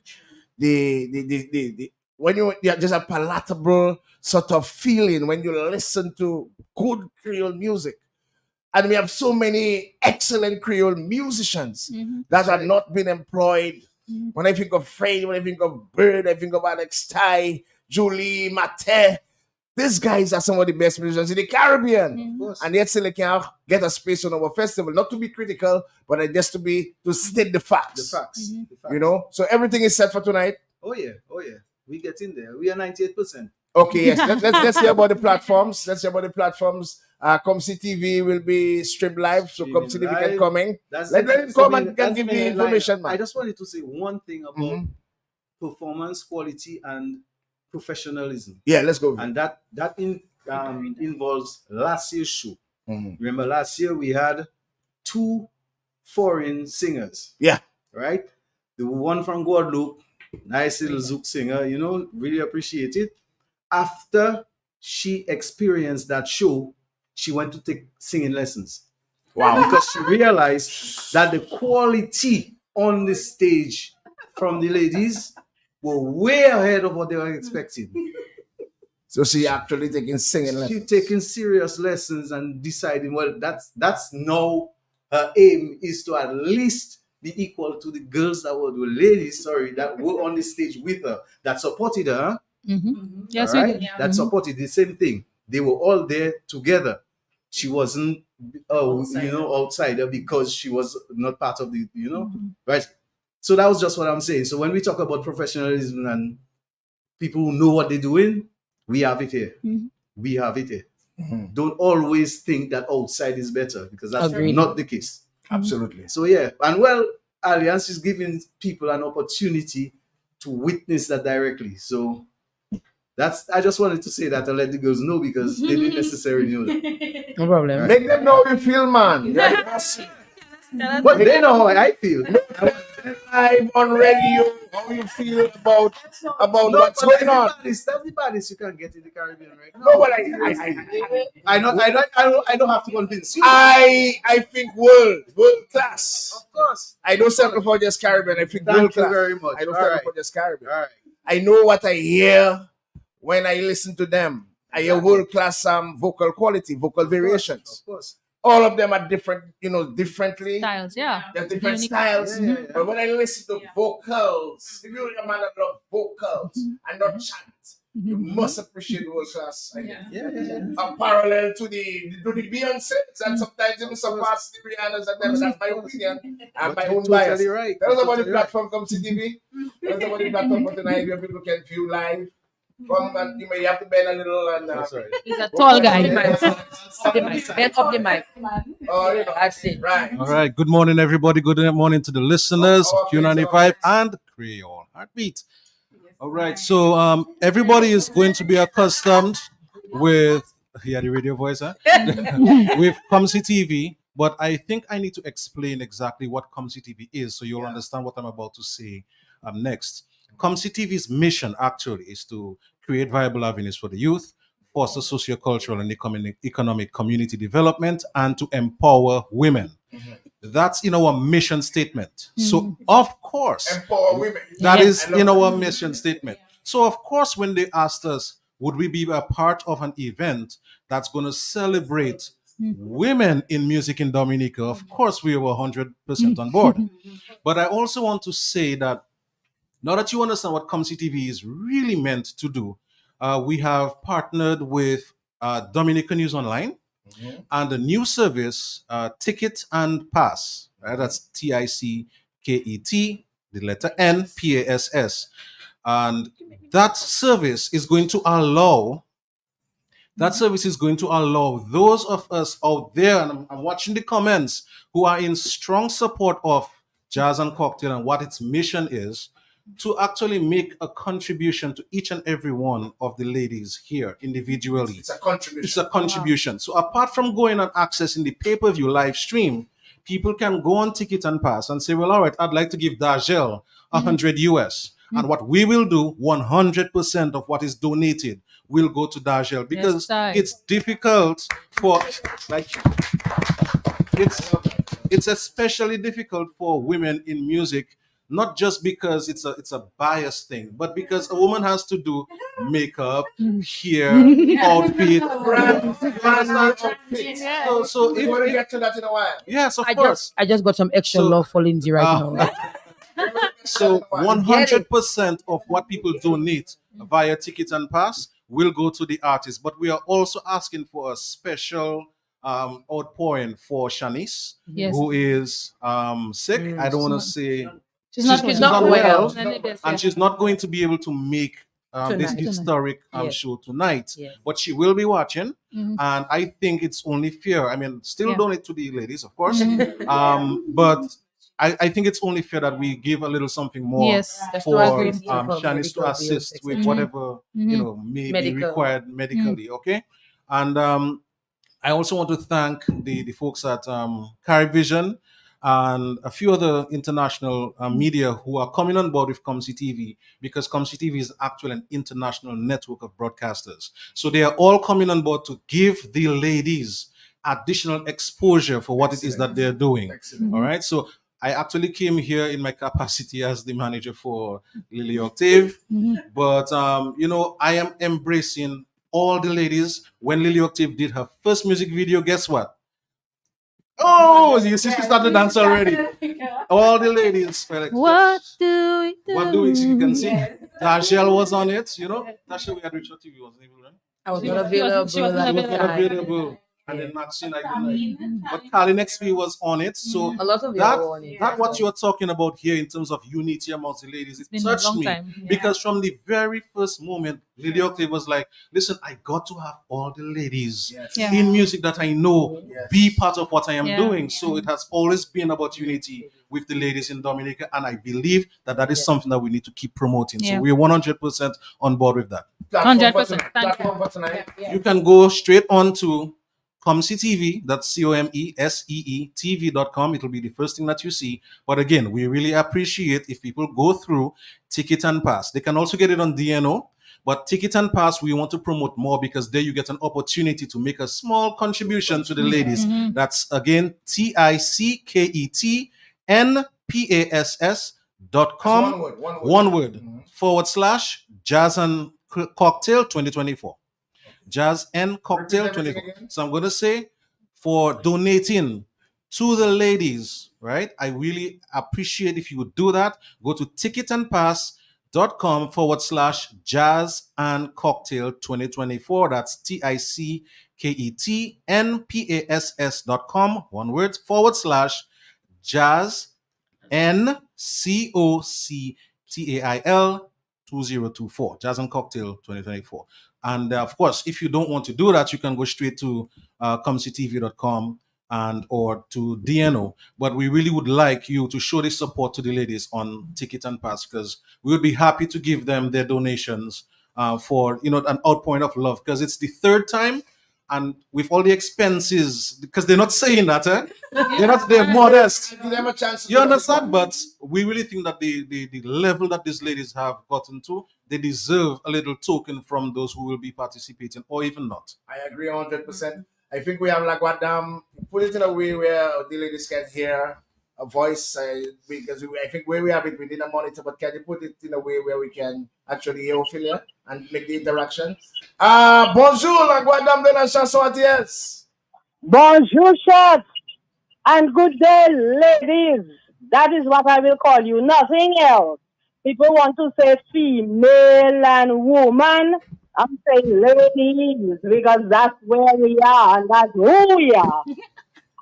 the when you just a palatable sort of feeling when you listen to good Creole music. And we have so many excellent Creole musicians that have not been employed. When I think of Fred, when I think of Bird, I think of Alex Ty, Julie, Mate. These guys are some of the best musicians in the Caribbean. And yet still they can't get a space on our festival. Not to be critical, but just to state the facts. The facts. The facts. You know? So everything is set for tonight. Oh yeah. We get in there. We are 98%. Okay, yes. Let's hear about the platforms. Let's hear about the platforms. Comsi TV will be streamed live, so Comsi TV can come in. Let him come and can give the information, man. I just wanted to say one thing about performance quality and professionalism. Yeah, let's go. And that involves last year's show. Remember, last year we had 2 foreign singers. Yeah. Right? The one from Guadeloupe, nice little Zouk singer, really appreciate it. After she experienced that show, she went to take singing lessons. Wow. Because she realized that the quality on the stage from the ladies were way ahead of what they were expecting. So she actually taking singing lessons. She's taking serious lessons and deciding, well, that's now her aim is to at least be equal to the girls that were the ladies, that were on the stage with her, that supported her. Yes, right? we did. Yeah. That supported the same thing. They were all there together. She wasn't outsider because she was not part of the, right? So that was just what I'm saying. So when we talk about professionalism and people who know what they're doing, we have it here. We have it here. Don't always think that outside is better, because that's not the case. Absolutely. So yeah, and Alliance is giving people an opportunity to witness that directly. So I just wanted to say that and let the girls know, because they didn't necessarily know that. No problem. Right. Make them know how you feel, man. But they know how I feel. Live on radio, how you feel about what's going on. That's the baddest you can get in the Caribbean right now. No, but I don't have to convince you. I think world class. Of course. I don't settle for just Caribbean. I think world Thank you class. very much. I don't All settle right. for just Caribbean. All right. I know what I hear when I listen to them. I hear world class vocal quality, vocal variations. Of course. All of them are different, differently. Styles, yeah. They're different Unique. styles. Yeah. But when I listen to vocals, if you're a man that loves vocals and not chant, you must appreciate world class. A parallel to the Beyonce, and sometimes even surpass the Rihanna's. That's my opinion and my own bias. Totally right. Tell us about the Totally platform, Come TV. Tell us about the platform for tonight where people can view live. Come and you have to bend a little and. He's a tall guy. Bend up the mic. That's it. Right. All right. Good morning, everybody. Good morning to the listeners of Q95 and Creole Heartbeat. All right. So everybody is going to be accustomed with the radio voice, huh? with Comsi TV. But I think I need to explain exactly what Comsi TV is, so you'll understand what I'm about to say next. Comsi TV's mission actually is to create viable avenues for the youth, foster socio-cultural and economic community development, and to empower women. That's in our mission statement. So, of course, Empower women. that is in our mission statement. So, of course, when they asked us, would we be a part of an event that's going to celebrate women in music in Dominica, of course, we were 100% on board. But I also want to say that now that you understand what Comsi TV is really meant to do, we have partnered with Dominica News Online and a new service, Ticket and Pass. Right? That's TICKET, the letter N, PASS. And that service is going to allow those of us out there, and I'm watching the comments, who are in strong support of Jazz and Cocktail and what its mission is, to actually make a contribution to each and every one of the ladies here individually. It's a contribution. It's a contribution. So apart from going and accessing the pay-per-view live stream, people can go on Ticket and Pass and say, well, all right, I'd like to give Dagel 100 US. And what we will do, 100% of what is donated will go to Dagel, because it's difficult for, like, it's especially difficult for women in music, not just because it's a biased thing, but because a woman has to do makeup, hair, outfit. So we want to get to that in a while. Yes, of course. I just got some extra love for Lindsay right now. So 100% of what people donate via Ticket and Pass will go to the artist. But we are also asking for a special outpouring for Shanice, who is sick. I don't want to say she's not well, well. and she's not going to be able to make this historic show tonight. But she will be watching, and I think it's only fair. I mean, still donate to the ladies, of course, but I think it's only fair that we give a little something more for Shanice to assist with whatever may be required medically. Okay, and I also want to thank the folks at Carivision and a few other international media who are coming on board with Comsi TV, because Comsi TV is actually an international network of broadcasters. So they are all coming on board to give the ladies additional exposure for what it is that they're doing. All right. So I actually came here in my capacity as the manager for Lily Octave, but I am embracing all the ladies. When Lily Octave did her first music video, guess what? Oh, you see, she started to dance already. All the ladies were like, what do we do? What do we see? You can see Dashel was on it, Dashel, we had Richard TV, wasn't even right? I was not available. She wasn't available. And then Maxine, I didn't like. But Carlin XP was on it. So a lot of that what you're talking about here in terms of unity amongst the ladies, it touched me. Because from the very first moment, Lily Octave was like, listen, I got to have all the ladies in music that I know be part of what I am doing. So it has always been about unity with the ladies in Dominica. And I believe that is something that we need to keep promoting. So we're 100% on board with that. 100%. You can go straight on to Comsi TV, that's COMESEE TV.com. It'll be the first thing that you see. But again, we really appreciate if people go through Ticket and Pass. They can also get it on DNO, but Ticket and Pass, we want to promote more, because there you get an opportunity to make a small contribution to the ladies. That's again TICKETNPASS.com. One word. / Jazz and Cocktail 2024. Jazz and Cocktail 24. So I'm going to say, for donating to the ladies, right? I really appreciate if you would do that. Go to ticketandpass.com / Jazz and Cocktail 2024. That's TICKETNPASS.com. One word / Jazz NCOCTAIL 2024. Jazz and Cocktail 2024. And of course, if you don't want to do that, you can go straight to comcitv.com or to DNO. But we really would like you to show this support to the ladies on Ticket and Pass, because we would be happy to give them their donations for an outpouring of love, because it's the third time. And with all the expenses, because they're not saying that, they're modest. You understand? But we really think that the level that these ladies have gotten to, they deserve a little token from those who will be participating, or even not. I agree 100%. I think we have put it in a way where the ladies can hear a voice, because I think where we have it, we need a monitor, but can you put it in a way where we can actually hear Ophelia and make the interaction? Bonjour, la Guadam de la chanson à Thiès. Bonjour, chef, and good day, ladies. That is what I will call you, nothing else. People want to say female and woman. I'm saying ladies because that's where we are and that's who we are.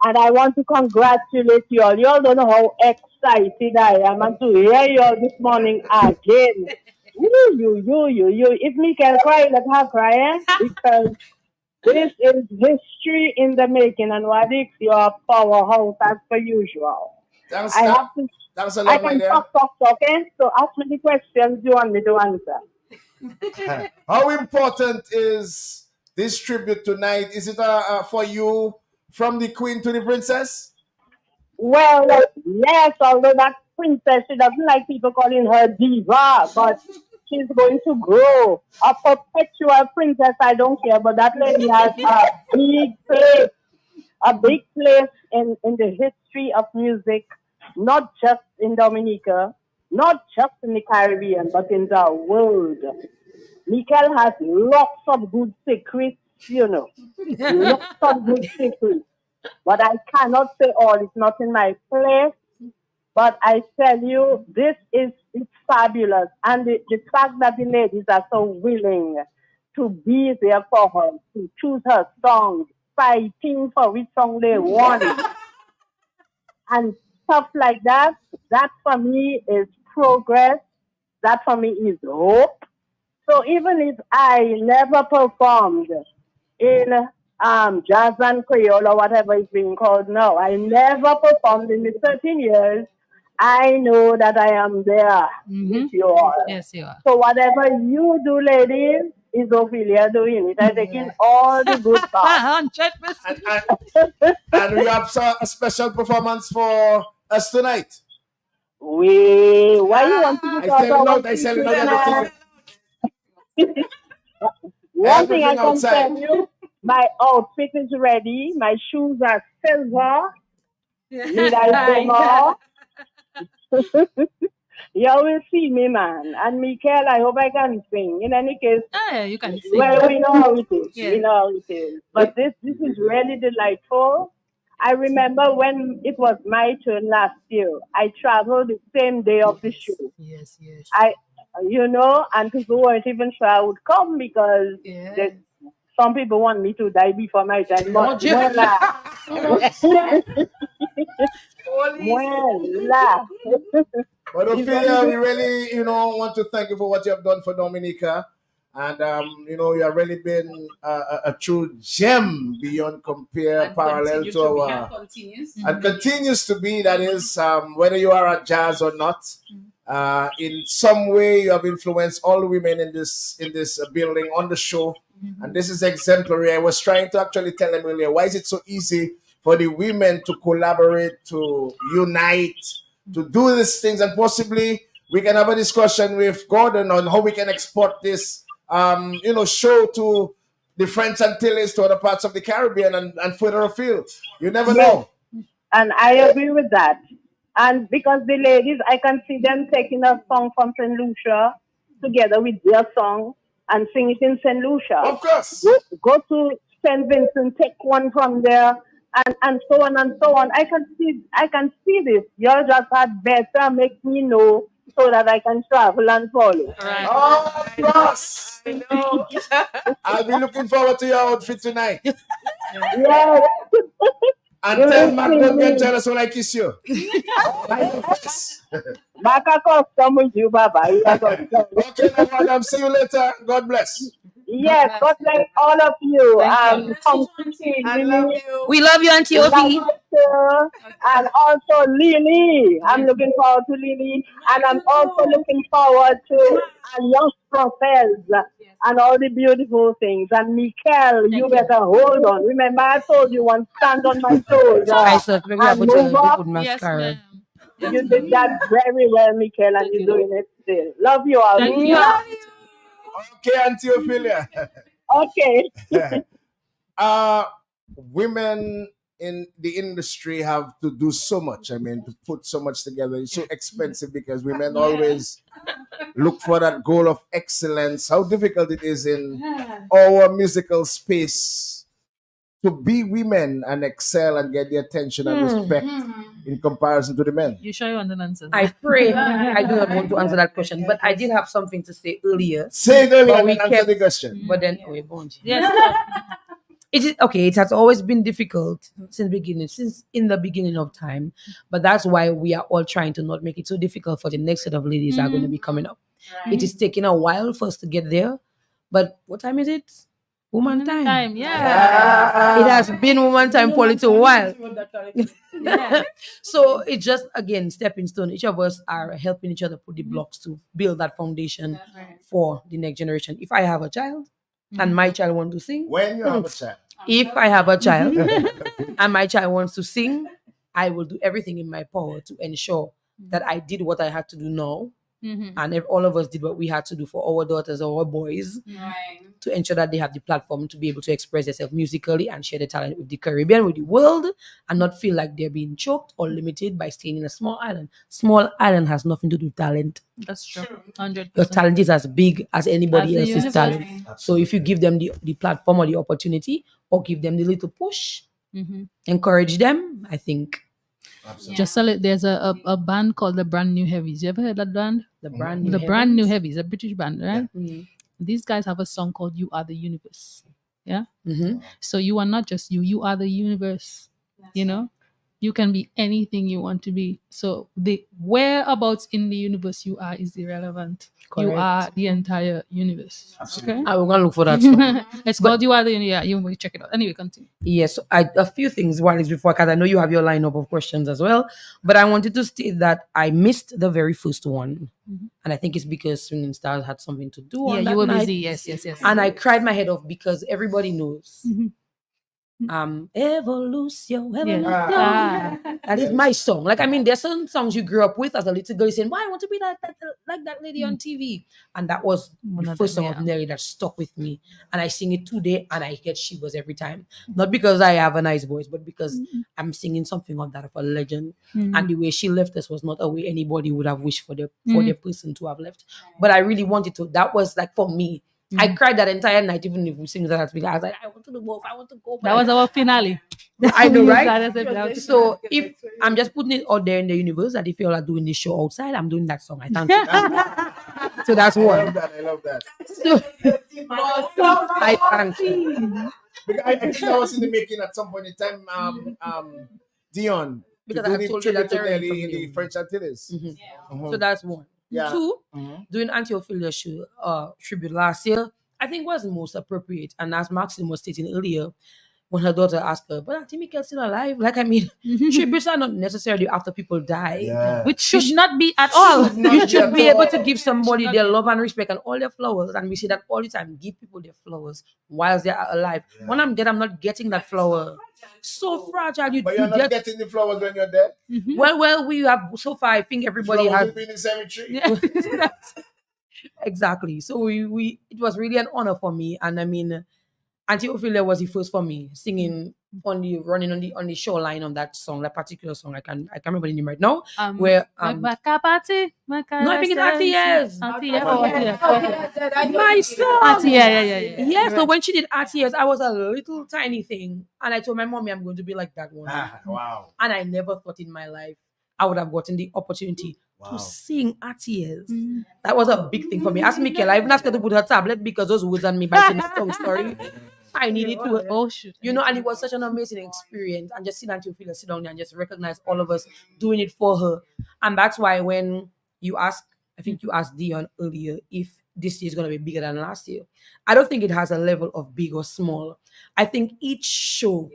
And I want to congratulate you all. You all don't know how excited I am and to hear you all this morning again. You. If me can cry, let her cry, eh? Because this is history in the making, and Wadix, you are powerhouse as per usual. Thanks, I have to, thanks a I lot, my can dear. talk, eh? So ask me the questions you want me to answer. How important is this tribute tonight? Is it for you from the queen to the princess? Well, yes, although that princess, she doesn't like people calling her diva, but she's going to grow. A perpetual princess, I don't care, but that lady has a big place in the history of music, not just in Dominica, not just in the Caribbean, but in the world. Mikel has lots of good secrets, you know, lots of good secrets. But I cannot say all, it's not in my place. But I tell you, this is it's fabulous. And the fact that the ladies are so willing to be there for her, to choose her song, fighting for which song they want, and stuff like that, that for me is progress. That for me is hope. So even if I never performed in jazz and Creole or whatever it's being called now, I never performed in the 13 years. I know that I am there with you all. Yes, you are. So whatever you do, ladies, is Ophelia doing it. I taking all the good parts. 100%. And we have a special performance for us tonight. Why you want to I talk sell it about out. I sell it out. Everything. One thing I Everything can outside. tell you, my outfit is ready. My shoes are silver. Need I say more? You will see me, man. And Michael, I hope I can sing. In any case, You can sing. well, we know how it is. Yes. We know how it is. But this is really delightful. I remember when it was my turn last year. I traveled the same day of the show. Yes, yes. And people weren't even sure I would come because some people want me to die before my time. But Muela. But Ophelia, we really, want to thank you for what you have done for Dominica. And, you have really been a true gem beyond compare, And parallel continue to to be our... and continues. And continues to be, that is, whether you are a jazz or not, in some way you have influenced all women in this building on the show. And this is exemplary. I was trying to actually tell them earlier, why is it so easy for the women to collaborate, to unite, to do these things, and possibly we can have a discussion with Gordon on how we can export this, show to the French Antilles, to other parts of the Caribbean and further afield. You never know. And I agree with that. And because the ladies, I can see them taking a song from St. Lucia together with their song and sing it in St. Lucia. Of course. Go to St. Vincent, take one from there, and so on and so on. I can see this. Y'all just had better make me know so that I can travel and follow. Right. Oh, plus. I'll be looking forward to your outfit tonight. Yes. And tell Mac don't get jealous when I kiss you. Back a custom with you, Baba. Okay, no problem. See you later. God bless. Yes, God bless all of you. Thank you. Come I love you. We love you, Auntie Opie. And also Lily. I'm looking forward to Lily. And I'm also looking forward to young prophets and all the beautiful things. And Mikel, you better hold on. Remember, I told you once, stand on my shoulder I said, maybe I and put move up. good mascara. You did that very well, Mikel, and you're doing it still. Love you all. Thank you. Okay, Auntie Ophelia. Okay. Women in the industry have to do so much. I mean, to put so much together. It's so expensive because women always look for that goal of excellence. How difficult it is in our musical space to be women and excel and get the attention and respect in comparison to the men? You sure you want an answer? I pray. I do not want to answer that question, but I did have something to say earlier. Say it earlier But and we then answer kept- the question. But then, wait, Bonji. Yes. It is okay. It has always been difficult since in the beginning of time. But that's why we are all trying to not make it so difficult for the next set of ladies that are going to be coming up. It is taking a while for us to get there. But what time is it? Woman time. Yeah. It has been woman time for a little while. Yeah. So it's just again stepping stone. Each of us are helping each other put the blocks to build that foundation for the next generation. If I have a child and my child wants to sing, When you have a child. if I have a child and my child wants to sing, I will do everything in my power to ensure that I did what I had to do now. And if all of us did what we had to do for our daughters or our boys to ensure that they have the platform to be able to express themselves musically and share the talent with the Caribbean, with the world, and not feel like they're being choked or limited by staying in a small island. Small island has nothing to do with talent. That's true. 100%. Your talent is as big as anybody As the else's talent. universe. So if you give them the platform or the opportunity or give them the little push, encourage them, I think. Just there's a band called the Brand New Heavies. You ever heard that band? The Brand New Heavies, a British band, right? These guys have a song called "You Are the Universe." Yeah. So you are not just you; you are the universe. You know, you can be anything you want to be. So the whereabouts in the universe you are is irrelevant. You Correct. are the entire universe. Okay. I will go look for that song. It's called "You Are the Universe." Yeah, you will check it out. Anyway, continue. Yes, a few things while it's before, because I know you have your lineup of questions as well. But I wanted to state that I missed the very first one. And I think it's because Swinging Stars had something to do on Yeah, that you were night. busy. Yes. And I cried my head off because everybody knows. Evolution, Evolution. That is my song. Like, I mean, there's some songs you grew up with as a little girl saying, "Why I want to be like that lady on TV." And that was One the of first them, song of yeah. Nelly that stuck with me. And I sing it today and I get shivers every time. Not because I have a nice voice, but because I'm singing something of that of a legend. And the way she left us was not a way anybody would have wished for the person to have left. But I really wanted to. That was like for me. I cried that entire night, even if we sing that at I was like, I want to do both. I want to go. That was our finale. I know, We used right? that as a- So if I'm just putting it out there in the universe that if you all are doing this show outside, I'm doing that song. I thank you. So that's I one. love that. So, I thank you. Because I think I was in the making at some point in time, Dion, Because to I do have the told you tribute that to already Nelly from in the you. French Antilles. So that's one. Yeah. Two, doing Antiophilus tribute last year, I think was the most appropriate. And as Maxine was stating earlier, when her daughter asked her, "But Auntie Mikael's still alive?" Like, I mean, tributes are not necessarily after people die. Yeah. Which should not be at all. You should be able to give somebody their love and respect and all their flowers. And we say that all the time. Give people their flowers whilst they are alive. When I'm dead, I'm not getting that flower. So fragile. But you're not getting the flowers when you're dead. Well, we have so far. I think everybody Flowers has will be in the cemetery. exactly. So we it was really an honor for me, and I mean, Auntie Ophelia was the first for me singing running on the shoreline on that song, that particular song. I can't remember the name right now. Where Macapati, no, I think it's Auntie Yes. My song. Auntie, yeah. Yeah, so when she did RTS, I was a little tiny thing. And I told my mommy I'm going to be like that one. Wow. And I never thought in my life I would have gotten the opportunity to sing RTS. That was a big thing for me. Ask Michael, I even asked her to put her tablet because those words on me biting the tongue story. I needed to. Oh, shoot. You know, and it was such an amazing experience. And just seeing Auntie Ophelia sit down there and just recognize all of us doing it for her. And that's why when you ask, I think you asked Dion earlier if this year is going to be bigger than last year. I don't think it has a level of big or small. I think each show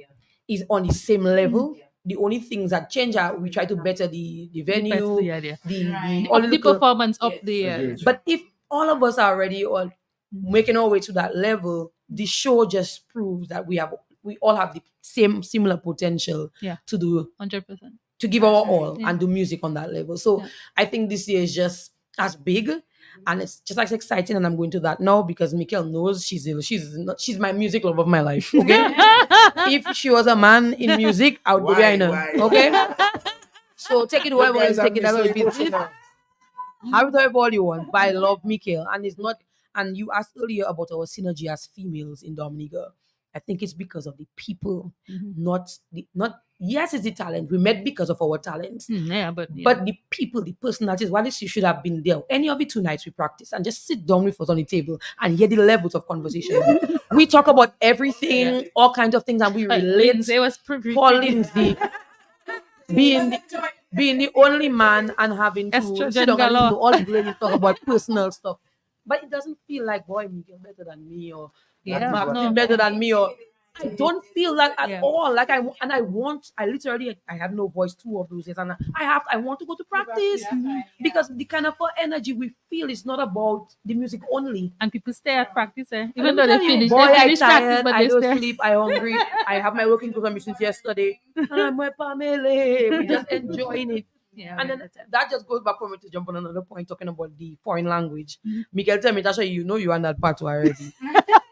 is on the same level. The only things that change are we try to better the venue, the performance of the. But if all of us are already all making our way to that level, the show just proves that we all have the similar potential to do 100%. to give our all and do music on that level. So I think this year is just as big. And it's just as exciting, and I'm going to that now because Mikael knows she's my music love of my life. Okay, if she was a man in music, I would go behind her. Okay, so take it whoever wants to take it. That's what it is. Have it however all you want, but I love Mikael, and it's not. And you asked earlier about our synergy as females in Dominica. I think it's because of the people, not yes, it's the talent. We met because of our talents. But the people, the personalities, what is you should have been there. Any of the 2 nights we practice and just sit down with us on the table and hear the levels of conversation. We talk about everything, all kinds of things, and we relate. It was Paul Lindsay being the only man and having to sit down and listen to all the ladies talk about personal stuff. But it doesn't feel like, boy, Miguel better than me, or Martin better than me, or I don't feel that at all. Like I literally have no voice 2 of those days, and I want to go to practice because the kind of energy we feel is not about the music only. And people stay at practice, even And though let they me tell you, finish. boy, They I finish practice, tired, but I they don't stay. sleep, I hungry. I have my working program since yesterday, and I'm with family. We just enjoying it. And then that just goes back for me to jump on another point talking about the foreign language. Miguel tell me, Tasha, you know you are not part already.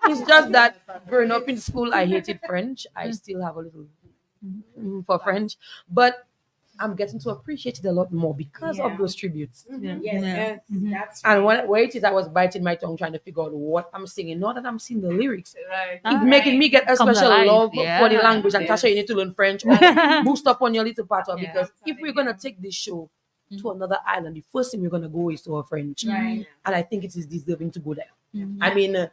It's just that growing up in school, I hated French. I still have a little for French, but I'm getting to appreciate it a lot more because of those tributes. That's And where it is, I was biting my tongue trying to figure out what I'm singing. Not that I'm singing the lyrics. right. It's making me get a Comes special alive. love Yeah. for the language. And Tasha, you need to learn French or boost up on your little part of it. Because if we're going to take this show to another island, the first thing we're going to go is to our French. Right. And I think it is deserving to go there. I mean,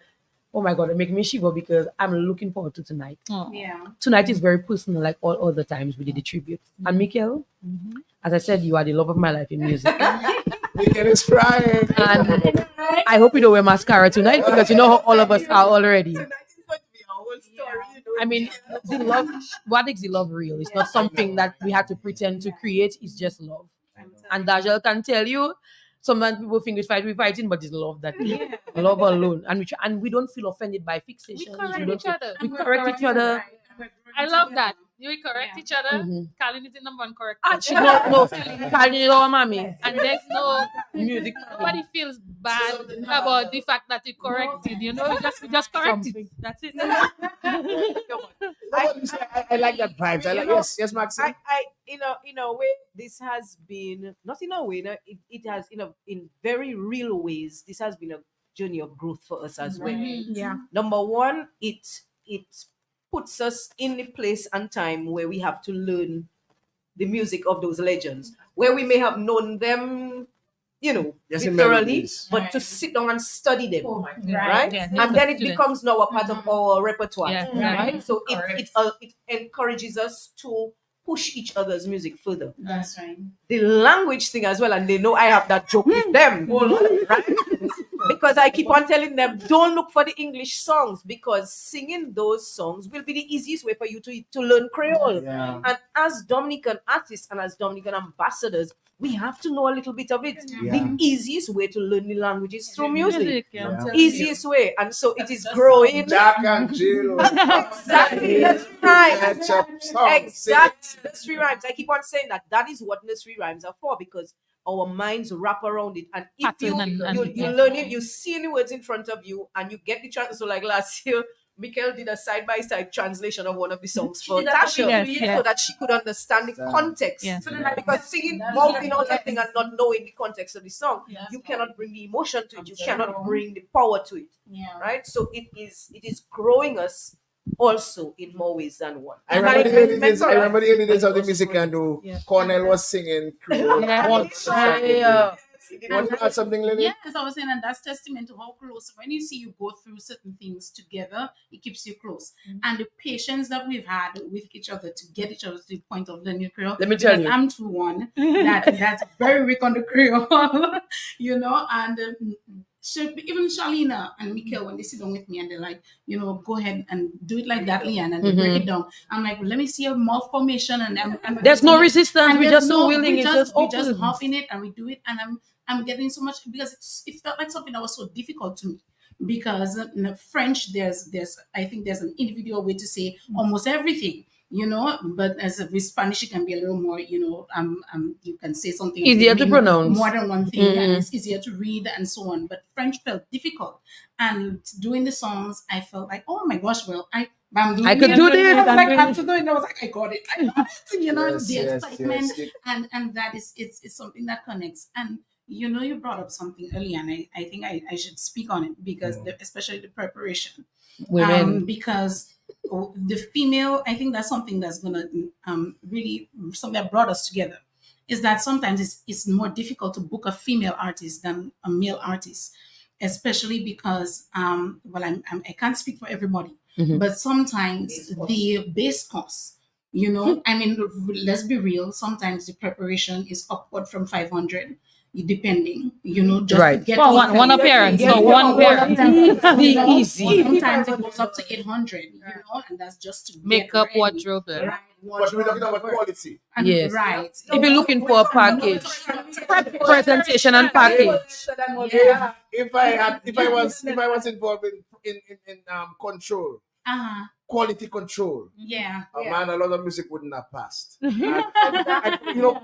oh my God, it makes me shiver because I'm looking forward to tonight. Yeah. Tonight is very personal, like all other times we did the tribute. And Mikel, as I said, you are the love of my life in music. Mikel is crying. And I hope you don't wear mascara tonight because you know how all of us are already. I mean, the love, what makes the love real? It's not something that we had to pretend to create, it's just love. And Dajal can tell you, sometimes people think we're fighting, but it's love that love alone. And we don't feel offended by fixation. We correct each other. I love that. You correct each other. Colin is the number one correct. She no, Colin is our mommy. And there's no music. Nobody feels bad about the fact that you corrected. You know, we just corrected. That's it. I like that vibes. I like yes, Maxine. I in a way, this has been not in a way. It has in very real ways. This has been a journey of growth for us as well. Yeah. Number one, it puts us in the place and time where we have to learn the music of those legends, where we may have known them, Yes, in literally, melodies. but to sit down and study them, Right. Yeah, and then it students. becomes now a part of our repertoire, Yeah, right? So it encourages us to push each other's music further. That's right. The language thing as well, and they know I have that joke with them, right? Because I keep on telling them, don't look for the English songs because singing those songs will be the easiest way for you to learn Creole. Yeah. And as Dominican artists and as Dominican ambassadors, we have to know a little bit of it. Yeah. The easiest way to learn the language is through music. Yeah. Easiest way. And so it is growing. Jack and Jill. Exactly. That's right. Ketchup song. Exactly. Nursery rhymes. I keep on saying that. That is what nursery rhymes are for because our minds wrap around it. And if you learn it, you see the words in front of you and you get the chance. So like last year, Mikel did a side-by-side translation of one of the songs for Tasha so that she could understand the context. Yeah. Because singing, mouthing out a thing and not knowing the context of the song, you cannot bring the emotion to it. You cannot bring the power to it. Yeah. Right? So it is growing us also in more ways than one. I remember the early days of the music and Cornell was singing Creole Heart. Want to add something, Lily? Yeah, as I was saying, and that's testament to how close. When you see you go through certain things together, it keeps you close. And the patience that we've had with each other to get each other to the point of learning Creole. Let me tell you, I'm too one that's very weak on the Creole, and. Even Shalina and Mikel, when they sit down with me and they're like, go ahead and do it like that, Leanne, and they break it down. I'm like, well, let me see your mouth formation, and there's no resistance. We're just so willing. We It's just hop in it and we do it, and I'm getting so much because it felt like something that was so difficult to me. Because in French, there's I think there's an individual way to say almost everything. But with Spanish, it can be a little more, you can say something easier to pronounce, more than one thing, and it's easier to read and so on. But French felt difficult, and doing the songs, I felt like, oh my gosh, well, I could do this. I was like, after doing it, I was like, I got it. The excitement, and that is it's something that connects. And you brought up something earlier, and I think I should speak on it because especially the preparation, women, because the female, I think that's something that's gonna really something that brought us together. Is that sometimes it's more difficult to book a female artist than a male artist, especially because well, I can't speak for everybody, but sometimes the base costs. I mean, let's be real. Sometimes the preparation is upward from 500, depending. Just Right. to get For one appearance. So one appearance. Easy. Sometimes it goes up to 800. And that's just to get Makeup, ready. wardrobe. Right. But we're talking about quality. And Yes. right. If you're looking for a package, presentation and package. Yeah. If I was involved in control, quality control, Yeah. man, a lot of music wouldn't have passed.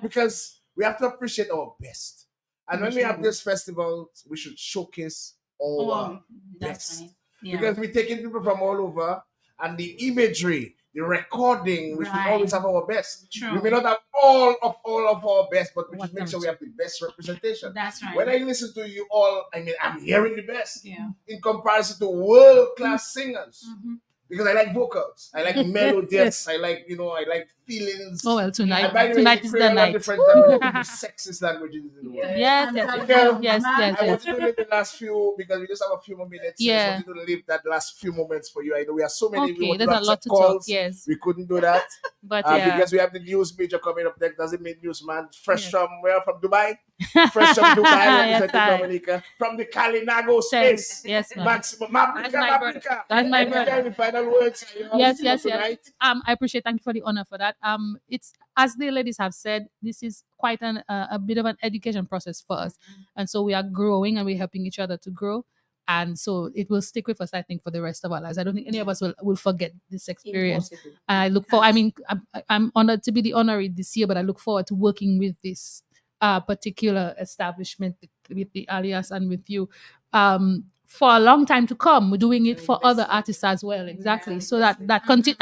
Because we have to appreciate our best. And when we have this festival, we should showcase our That's best. right. Yeah. Because we're taking people from all over, and the imagery, the recording, we should Right. always have our best. True. We may not have all of our best, but we should make sure we have the best representation. That's right. When I listen to you all, I mean, I'm hearing the best Yeah. in comparison to world-class singers. Because I like vocals, I like melodies, I like feelings. Oh well, tonight And by the way, tonight is the Creole are night. different than the sexist languages in the world. Yes, I want to leave the last few because we just have a few more minutes. Yeah. I just wanted to leave that last few moments for you. I know we have so many. Okay, we want there's a answer lot to calls. talk, yes. We couldn't do that. But Because we have the news major coming up next. Doesn't mean newsman fresh from where? From Dubai. Fresh from Dubai, Yes, representing I. Dominica. From the Kalinago space. Yes, ma'am. Maximum. That's my brother. That's my brother. The final words. Yes. I appreciate. Thank you for the honor for that. It's as the ladies have said, this is quite a bit of an education process for us, and so we are growing and we're helping each other to grow, and so it will stick with us. I think for the rest of our lives. I don't think any of us will forget this experience. And I look for. I mean, I'm honored to be the honoree this year, but I look forward to working with this particular establishment with the Alias and with you. For a long time to come. We're doing it for other artists as well, exactly. So that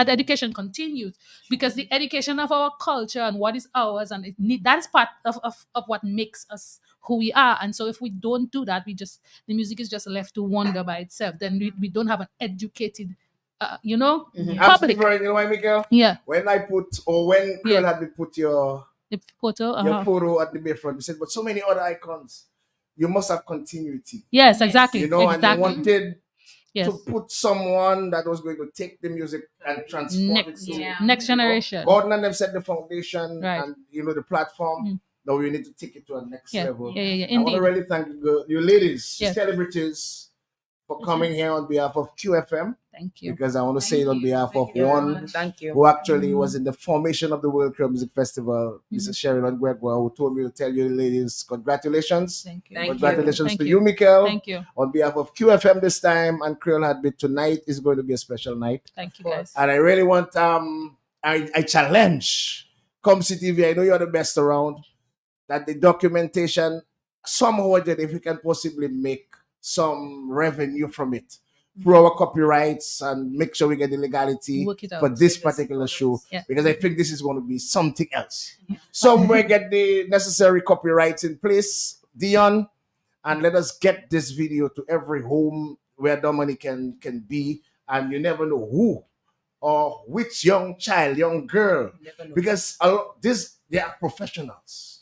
education continues, because the education of our culture and what is ours, and that's part of what makes us who we are. And so if we don't do that, the music is just left to wander by itself. Then we don't have an educated, public. Absolutely right. You know why, Miguel? Yeah. When Creole had me put your photo, your photo at the bayfront, we said, but so many other icons. You must have continuity. Yes, exactly. And you wanted to put someone that was going to take the music and transform it to next generation. Gordon and them set the foundation, Right. and the platform. Now we need to take it to a next level. Yeah. I want to really thank you ladies, celebrities, for Mm-hmm. coming here on behalf of QFM. Thank you. Because I want to say it on behalf of one Thank you. who actually was in the formation of the World Creole Music Festival, Mrs. Sherilyn Gregoire, who told me to tell you ladies, congratulations. Thank you. Congratulations to you, Mikel. Thank you. On behalf of QFM this time and Creole Heartbeat, tonight is going to be a special night. Thank you, guys. And I really want, I challenge Comsi TV, I know you're the best around, that the documentation, somehow, if we can possibly make some revenue from it through our copyrights and make sure we get the legality Work it out. for this particular show, Yeah. because I think this is going to be something else. Somewhere get the necessary copyrights in place, Dion, and let us get this video to every home where Dominic can be, and you never know who or which young child, young girl, because they are professionals.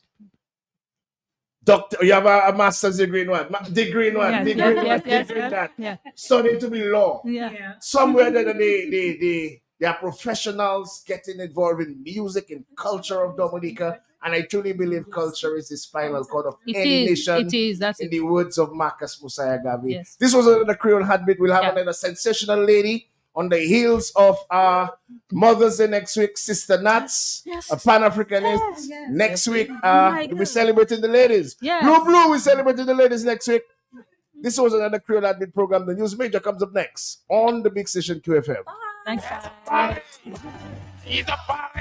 Doctor, you have a master's degree in what? Degree in what? Yes, Degree in what? yes, Degree in that. yeah. Studying to be law. Yeah. Somewhere that they are professionals getting involved in music and culture of Dominica. And I truly believe culture is the spinal cord of any nation. It is. That's in it. the words of Marcus Musaya Gavi. Yes. This was another Creole Heartbeat. We'll have another sensational lady on the heels of our Mother's Day next week, Sister Nats, a Pan-Africanist. Next week, we're celebrating the ladies. Yes. Blue, we're celebrating the ladies next week. This was another Creole Heartbeat program. The News Major comes up next on the big station QFM. Thanks. He's a party.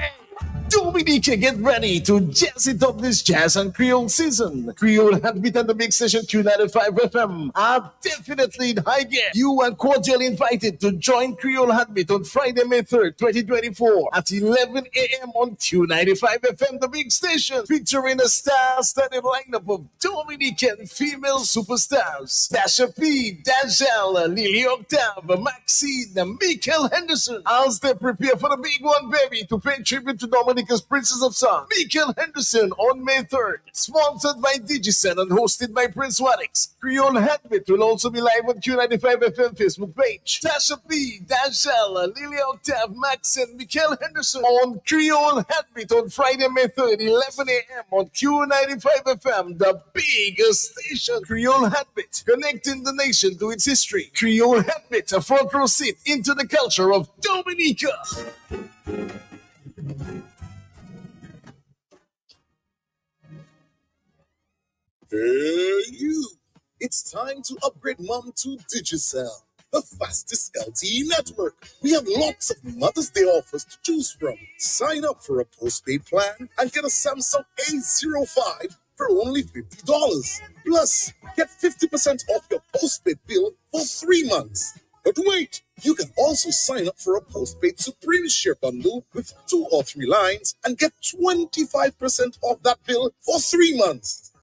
Dominica, get ready to jazz it up this jazz and Creole season. Creole Heartbeat and the big station Q95 FM are definitely in high gear. You are cordially invited to join Creole Heartbeat on Friday, May 3rd, 2024 at 11 a.m. on Q95 FM, the big station, featuring a star-studded lineup of Dominican female superstars. Tasha P, Dajal, Lily Octave, Maxine, Michael Henderson. As they prepare for the big one, baby, to pay tribute to Dominica's Princess of Song, Michael Henderson, on May 3rd. Sponsored by Digicel and hosted by Prince Wadix. Creole Heartbeat will also be live on Q95 FM Facebook page. Tasha P, Dajal, Lily Octave, Max, and Michael Henderson on Creole Heartbeat on Friday, May 3rd, 11 a.m. on Q95 FM, the biggest station. Creole Heartbeat, connecting the nation to its history. Creole Heartbeat, a front row seat into the culture of Dominica. Hey, you! It's time to upgrade mom to Digicel, the fastest LTE network. We have lots of Mother's Day offers to choose from. Sign up for a postpaid plan and get a Samsung A05 for only $50. Plus, get 50% off your postpaid bill for 3 months. But wait, you can also sign up for a postpaid Supreme Share bundle with 2 or 3 lines and get 25% off that bill for 3 months.